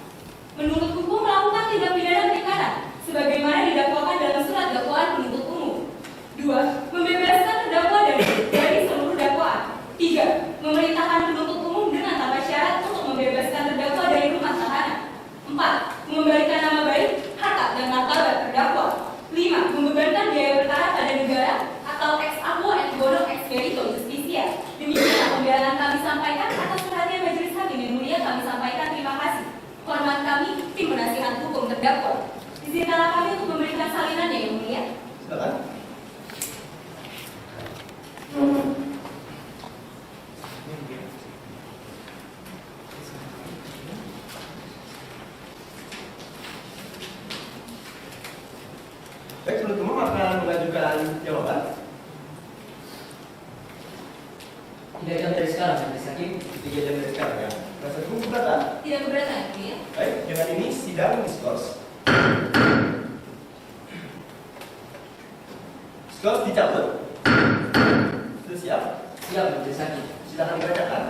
S8: menurut hukum melakukan tindak pidana perikanan sebagaimana didakwakan dalam surat dakwaan penuntut umum. 2. Membebaskan terdakwa
S3: terdakwa. Izinkanlah kami untuk memberikan salinannya, Yang Mulia.
S5: Silakan. Baik, penuntut umum akan mengajukan jawaban.
S1: Tidak jam dari sekarang, Majelis Hakim.
S5: 3 jam dari sekarang ya. Penasihat hukum keberatan.
S3: Tidak keberatan, Yang Mulia.
S5: Baik, dengan ini sidang diskors. Diskors dicabut. Sudah siap?
S1: Siap, Majelis Hakim.
S5: Silakan dibacakan.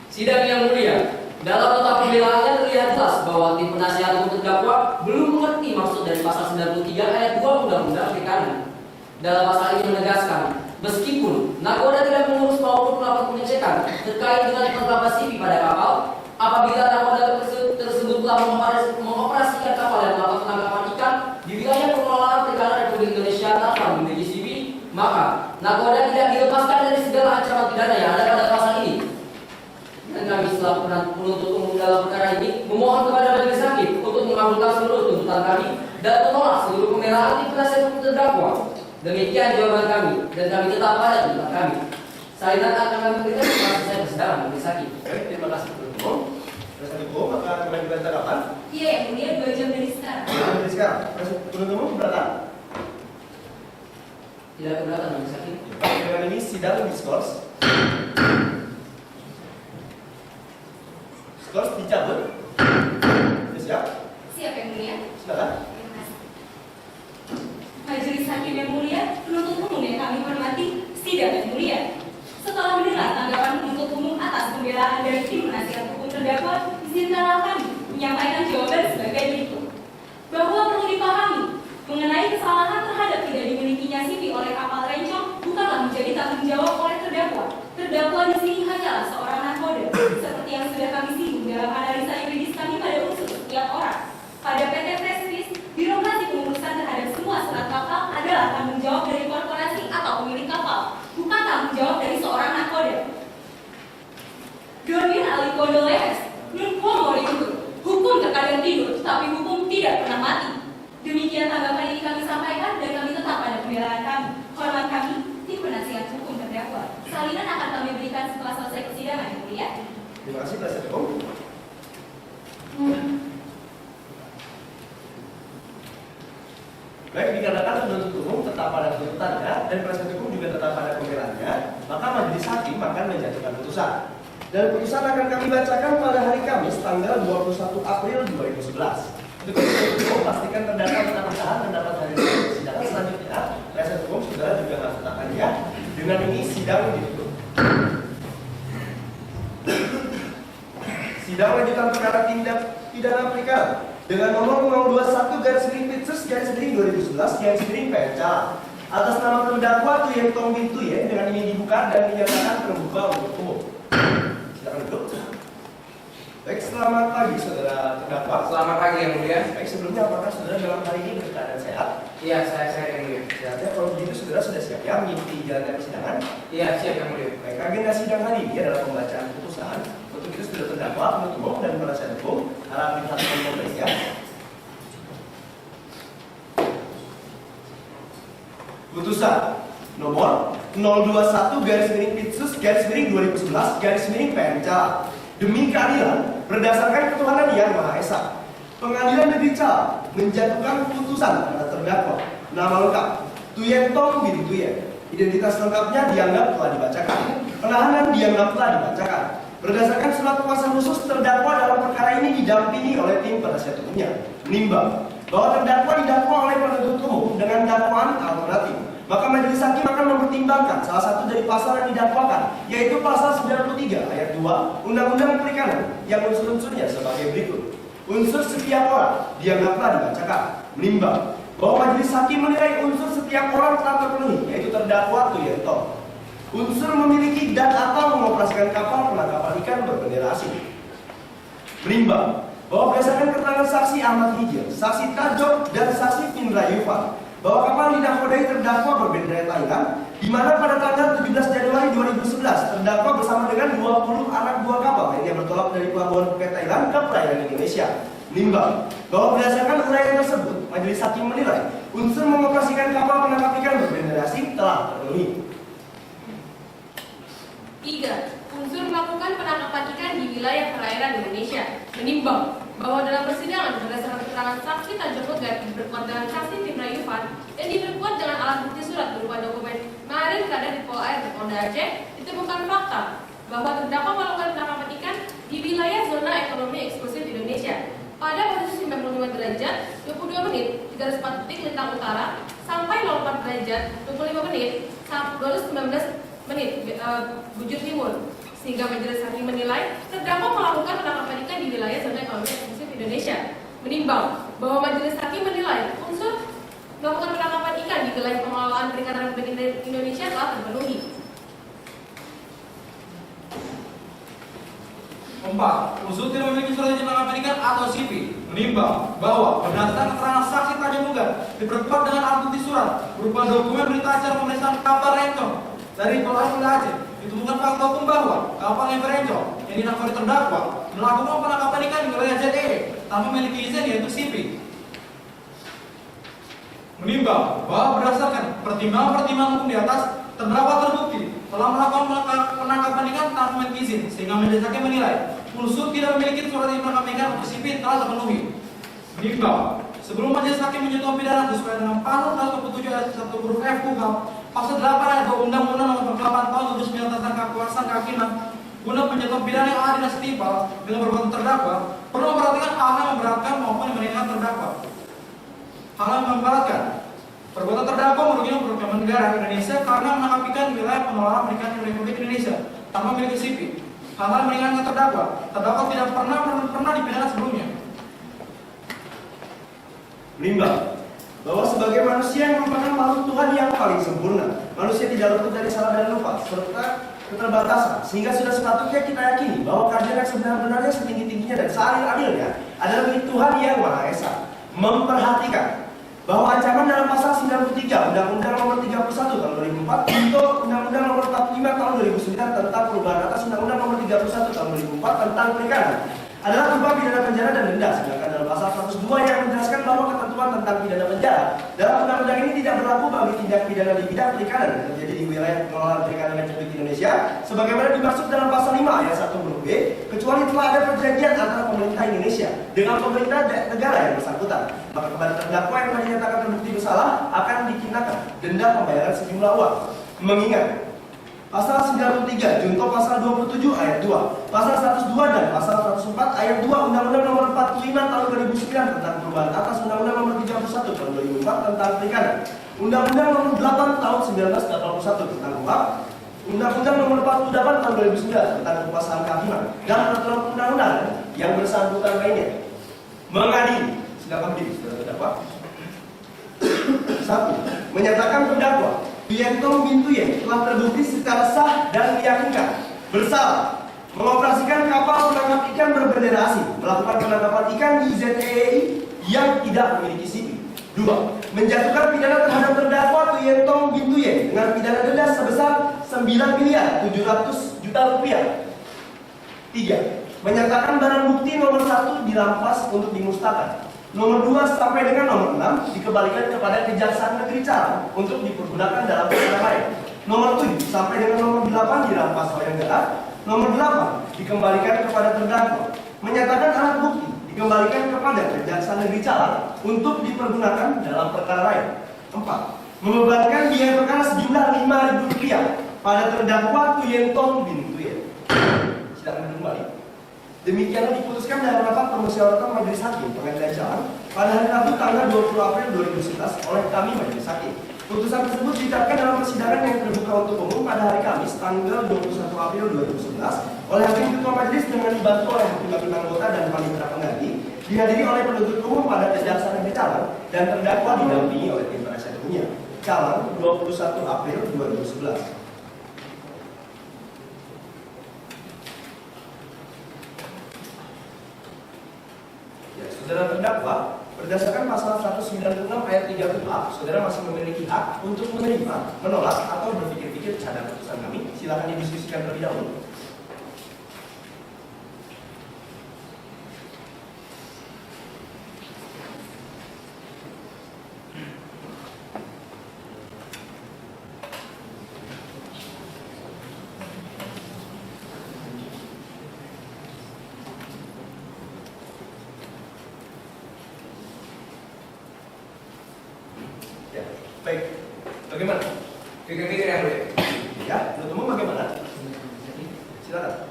S1: Sidang yang mulia, dalam nota pembelaannya terlihat jelas bahwa tim penasihat hukum terdakwa belum mengerti maksud dari pasal 93 ayat 2 Undang-Undang PKN. Dalam pasal ini menegaskan, meskipun nakoda tidak mengurus maupun melakukan pengecekan terkait dengan penerapan CV pada kapal, apabila nakoda tersebut telah mengoperasikan kapal yang melakukan penangkapan ikan di wilayah pengelolaan perikanan Republik Indonesia tanpa memiliki CV, maka nakoda tidak dilepaskan dari segala ancaman pidana yang ada pada pasal ini. Dan kami selaku penuntut umum dalam perkara ini memohon kepada Majelis Hakim untuk mengabulkan seluruh tuntutan kami dan menolak seluruh pembelaan tim penasihat hukum terdakwa. Demikian jawaban kami dan kami tetap pada tuntutan kami. Salinan akan kami berikan setelah selesai persidangan Majelis Hakim.
S5: Baik, terima kasih penuntut umum. Penasihat hukum akan mengajukan tanggapan.
S3: Iya, Yang Mulia, 2 jam dari sekarang.
S5: 2 jam dari sekarang. Penuntut umum keberatan.
S1: Tidak keberatan Majelis Hakim.
S5: Baik, dengan ini sidang diskors. Diskors dicabut. Sudah siap?
S3: Siap, Yang Mulia.
S5: Silakan.
S3: Terima kasih. Majelis Hakim yang mulia, penuntut umum yang kami hormati, sidang yang mulia. Setelah mendengar tanggapan penuntut umum atas pembelaan dari tim penasihat hukum terdakwa, izinkanlah kami menyampaikan jawaban sebagai berikut. Bahwa perlu dipahami, mengenai kesalahan terhadap tidak dimilikinya CV oleh kapal Rencong bukanlah menjadi tanggung jawab oleh terdakwa. Terdakwa di sini hanyalah seorang nakoda, seperti yang sudah kami singgung dalam analisa yuridis kami pada unsur setiap orang. Pada PT Prestige, birokrasi pengurusan terhadap semua serat kapal adalah tanggung jawab dari korporasi atau pemilik kapal, bukan tanggung jawab dari seorang nakoda. Donir Alikodo Lehes, nun quo moriuntur. Hukum terkadang tidur, tetapi hukum tidak pernah mati. Demikian tanggapan ini kami sampaikan dan kami tetap pada pembelaan kami. Hormat kami, tim penasihat hukum terdakwa. Salinan akan kami berikan setelah selesai persidangan, Yang Mulia.
S5: Terima kasih penasihat hukum. Baik, dikarenakan penuntut umum tetap pada tuntutannya dan penasihat hukum juga tetap pada pembelaannya, maka majelis hakim akan menjatuhkan putusan. Dan putusan akan kami bacakan pada hari Kamis tanggal 21 April 2011. Untuk penuntut umum pastikan terdakwa tetap ditahan dan dapat hadir dalam persidangan selanjutnya. Penasihat hukum saudara juga mengatakannya. Dengan ini sidang ditutup. Sidang lanjutan perkara tindak pidana perikanan dengan nomor 021/Pitsus/2011/PNC atas nama terdakwa Tuyen Tong bin Tuyen dengan ini dibuka dan dinyatakan terbuka untuk umum. Silakan duduk. Baik, selamat pagi saudara terdakwa.
S10: Selamat pagi Yang Mulia.
S5: Baik, sebelumnya apakah saudara dalam hari ini berkeadaan sehat?
S10: Iya, saya Yang Mulia.
S5: Sehatnya kalau begitu saudara sudah siap ya mengikuti jalannya persidangan?
S10: Iya, siap Yang Mulia.
S5: Baik, agenda sidang hari ini adalah pembacaan putusan. Untuk itu sudah terdakwa, penuntut umum dan penasihat hukum harap diperhatikan kompleks ya. Putusan nomor 021/Pitsus/2011/PNC demi keadilan berdasarkan ketuhanan yang Maha Esa. Pengadilan Negeri Cala menjatuhkan putusan pada terdakwa. Nama lengkap Tuyen Tong bin Tuyen. Identitas lengkapnya dianggap telah dibacakan. Penahanan dianggap telah dibacakan. Berdasarkan surat kuasa khusus, terdakwa dalam perkara ini didampingi oleh tim penasihat hukumnya. Menimbang bahwa terdakwa didakwa oleh penuntut umum dengan dakwaan alternatif, maka majelis hakim akan mempertimbangkan salah satu dari pasal yang didakwakan, yaitu pasal 93 ayat 2 Undang-Undang Perikanan yang unsur-unsurnya sebagai berikut. Unsur setiap orang dianggap telah dibacakan. Menimbang bahwa majelis hakim menilai unsur setiap orang telah terpenuhi, yaitu terdakwa Tuyen Tong. Unsur memiliki dan atau mengoperasikan kapal penangkapan ikan berbendera asing. Menimbang bahwa berdasarkan keterangan saksi Ahmad Hijir, saksi Tajok, dan saksi Findra Yufan, bahwa kapal dinakodai terdakwa berbendera Thailand, di mana pada tanggal 17 Januari 2011 terdakwa bersama dengan 20 anak buah kapal yang bertolak dari pelabuhan Phuket Thailand ke perairan Indonesia. Menimbang bahwa berdasarkan uraian tersebut, majelis hakim menilai unsur mengoperasikan kapal penangkap ikan berbendera asing telah terpenuhi.
S3: 3. Unsur melakukan penangkapan ikan di wilayah perairan Indonesia. Menimbang bahwa dalam persidangan berdasarkan keterangan saksi Tanjung Megat diperkuat dengan saksi Timna Yufan dan diperkuat dengan alat bukti surat berupa dokumen marin berada di Pol Air Polda Aceh, ditemukan fakta bahwa terdakwa melakukan penangkapan ikan di wilayah zona ekonomi eksklusif Indonesia pada posisi 95 derajat 22 menit 34 detik lintang utara sampai 04 derajat 25 menit 19 menit bujur timur, sehingga majelis hakim menilai terdakwa melakukan penangkapan ikan di wilayah zona ekonomi eksklusif Indonesia. Menimbang bahwa majelis hakim menilai unsur melakukan penangkapan ikan di wilayah pengelolaan perikanan Republik Indonesia telah terpenuhi.
S12: 4. Unsur tidak memiliki surat izin penangkapan ikan atau CP. Menimbang bahwa berdasarkan keterangan saksi Tanjung Megat diperkuat dengan alat bukti surat berupa dokumen berita acara pemeriksaan kapal Rencong dari Pol Air Polda Aceh, ditemukan fakta hukum bahwa kapal MV Rencong yang dinamai terdakwa melakukan penangkapan ikan di wilayah ZEE tanpa memiliki izin, yaitu CP. Menimbang bahwa berdasarkan pertimbangan-pertimbangan hukum di atas, terdakwa terbukti telah melakukan penangkapan ikan tanpa memiliki izin, sehingga majelis hakim menilai unsur tidak memiliki surat izin penangkapan ikan atau CP telah terpenuhi. Menimbang sebelum majelis hakim menjatuhkan pidana sesuai dengan pasal 127 ayat 1 huruf F KUHP pasal 8 ayat 2 Undang-Undang Nomor 8 Tahun 2009 tentang kekuasaan kehakiman, guna menjatuhkan pidana yang adil dan setimpal dengan perbuatan terdakwa, perlu memperhatikan hal yang memberatkan maupun yang meringankan terdakwa. Hal yang memberatkan: perbuatan terdakwa merugikan perekonomian negara Indonesia karena menangkap ikan di wilayah pengelolaan perikanan Republik Indonesia tanpa memiliki CP. Hal yang meringankan terdakwa tidak pernah dipidana sebelumnya.
S5: Menimbang bahwa sebagai manusia yang merupakan makhluk Tuhan yang paling sempurna, manusia tidak luput dari salah dan lupa serta keterbatasan, sehingga sudah sepatutnya kita yakini bahwa keadilan yang sebenar-benarnya, setinggi-tingginya dan seadil-adilnya adalah milik Tuhan yang Maha Esa. Memperhatikan bahwa ancaman dalam pasal 93 Undang-Undang Nomor 31 Tahun 2004 untuk Undang-Undang Nomor 45 Tahun 2009 tentang perubahan atas Undang-Undang Nomor 31 Tahun 2004 tentang perikanan adalah berupa pidana penjara dan denda, sedangkan dalam pasal 102 yang menjelaskan bahwa ketentuan tentang pidana penjara dalam undang-undang ini tidak berlaku bagi tindak pidana di bidang perikanan yang terjadi di wilayah pengelolaan perikanan Republik Indonesia sebagaimana dimaksud dalam pasal 5 ayat 1 huruf B, kecuali telah ada perjanjian antara pemerintah Indonesia dengan pemerintah negara yang bersangkutan, maka kepada terdakwa yang telah dinyatakan terbukti bersalah akan dikenakan denda pembayaran sejumlah uang. Mengingat Pasal 93 junto pasal 27 ayat 2, pasal 102 dan pasal 104 ayat 2 Undang-Undang Nomor 45 Tahun 2009 tentang perubahan atas Undang-Undang Nomor 31 Tahun 2004 tentang perikanan, Undang-Undang Nomor 8 Tahun 1981 tentang KUHP, Undang-Undang Nomor 48 Tahun 2009 tentang kekuasaan kehakiman, dan peraturan undang-undang yang bersangkutan lainnya. Mengadili, silakan berdiri, saudara terdakwa. 1. Menyatakan terdakwa Yentong Bintu Yen telah terbukti secara sah dan meyakinkan bersalah mengoperasikan kapal penangkap ikan berbendera asing, melakukan penangkapan ikan di ZEE yang tidak memiliki CP. 2. Menjatuhkan pidana terhadap terdakwa Yentong Bintu Yen dengan pidana denda sebesar 9.700.000.000 rupiah. 3. Menyatakan barang bukti nomor 1 dirampas untuk dimusnahkan. Nomor 2 sampai dengan nomor 6 dikembalikan kepada Kejaksaan Negeri Calang untuk dipergunakan dalam perkara lain. Nomor 7 sampai dengan nomor 8 dirampas oleh negara. Nomor 8 dikembalikan kepada terdakwa. Menyatakan alat bukti dikembalikan kepada Kejaksaan Negeri Calang untuk dipergunakan dalam perkara lain. 4. Membebankan biaya perkara sejumlah Rp5.000 pada terdakwa Yentong Bintu Yen. Silakan kembali. Demikianlah diputuskan dalam rapat permusyawaratan Majelis Hakim Pengadilan Calang pada hari Rabu tanggal 20 April 2011 oleh kami Majelis Hakim. Putusan tersebut ditetapkan dalam persidangan yang terbuka untuk umum pada hari Kamis tanggal 21 April 2011 oleh Hakim Ketua Majelis dengan dibantu oleh hakim-hakim anggota dan panitera pengganti, dihadiri oleh penuntut umum pada Kejaksaan Negeri Calang dan terdakwa didampingi oleh tim penasihat hukumnya. Calang 21 April 2011. Saudara terdakwa, berdasarkan pasal 196 ayat 3 KUHP, saudara masih memiliki hak untuk menerima, menolak, atau berpikir-pikir terhadap putusan kami. Silakan didiskusikan terlebih dahulu. Bagaimana?
S10: Pikir-pikir yang mulia.
S5: Ya, menurut umum bagaimana? Silakan.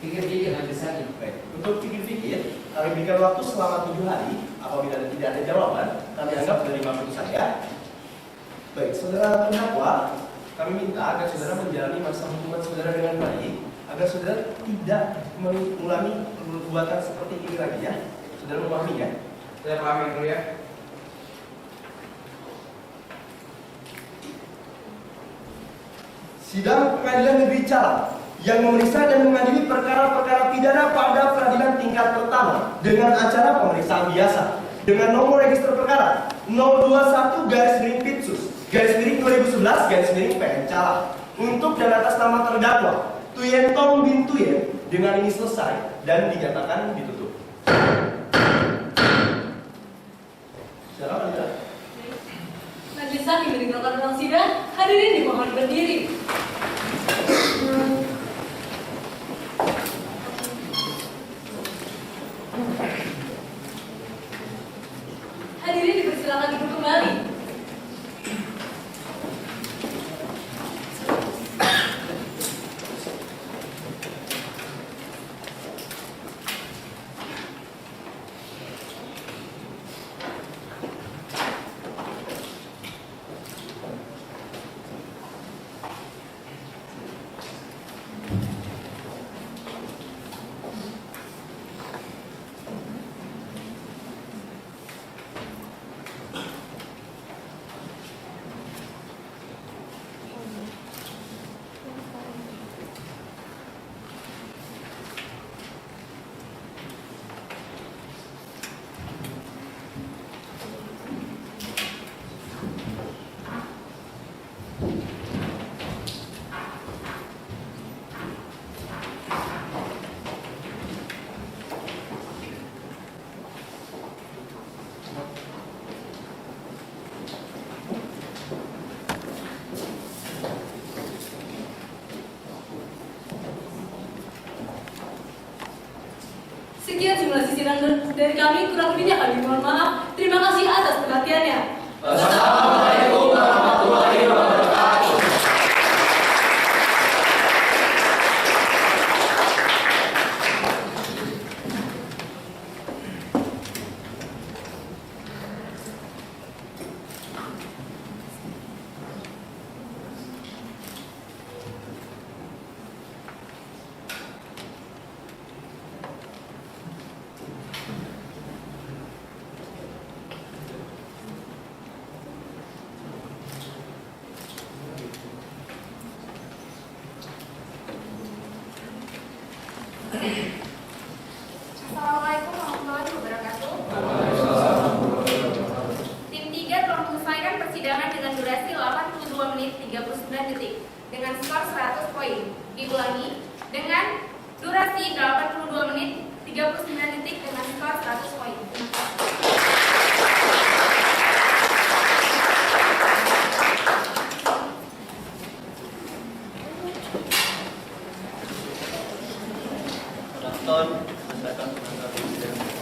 S1: Pikir-pikir majelis hakim.
S5: Baik, untuk pikir-pikir, kami berikan waktu selama 7 hari. Apabila tidak ada jawaban, kami anggap menerima putusan saya. Baik, saudara terdakwa, kami minta agar saudara menjalani masa hukuman saudara dengan baik, agar saudara tidak mengulangi perbuatan seperti ini lagi ya. Saudara memahami ya?
S10: Saya paham yang mulia.
S5: Sidang Pengadilan Negeri Calang yang memeriksa dan mengadili perkara-perkara pidana pada peradilan tingkat pertama dengan acara pemeriksaan biasa dengan nomor register perkara 021-Pitsus-2011-PN Calang untuk dan atas nama terdakwa Tuyen Tong bin Tuyen dengan ini selesai dan dinyatakan ditutup. Silakan ya.
S3: Majelis hakim meninggalkan ruang sidang, hadirin dimohon berdiri. Hadirin dipersilakan duduk kembali. Sekian simulasi sidang dari kami, kurang lebihnya kami mohon maaf. Terima kasih atas perhatiannya.
S4: Assalamualaikum warahmatullahi wabarakatuh.
S2: Assalamualaikum warahmatullahi wabarakatuh. Tim 3 telah menyelesaikan persidangan dengan durasi 82 menit 39 detik dengan skor 100 poin. Diulangi dengan durasi 82 menit 39 detik dengan skor 100 poin.
S9: Penonton, silakan penonton.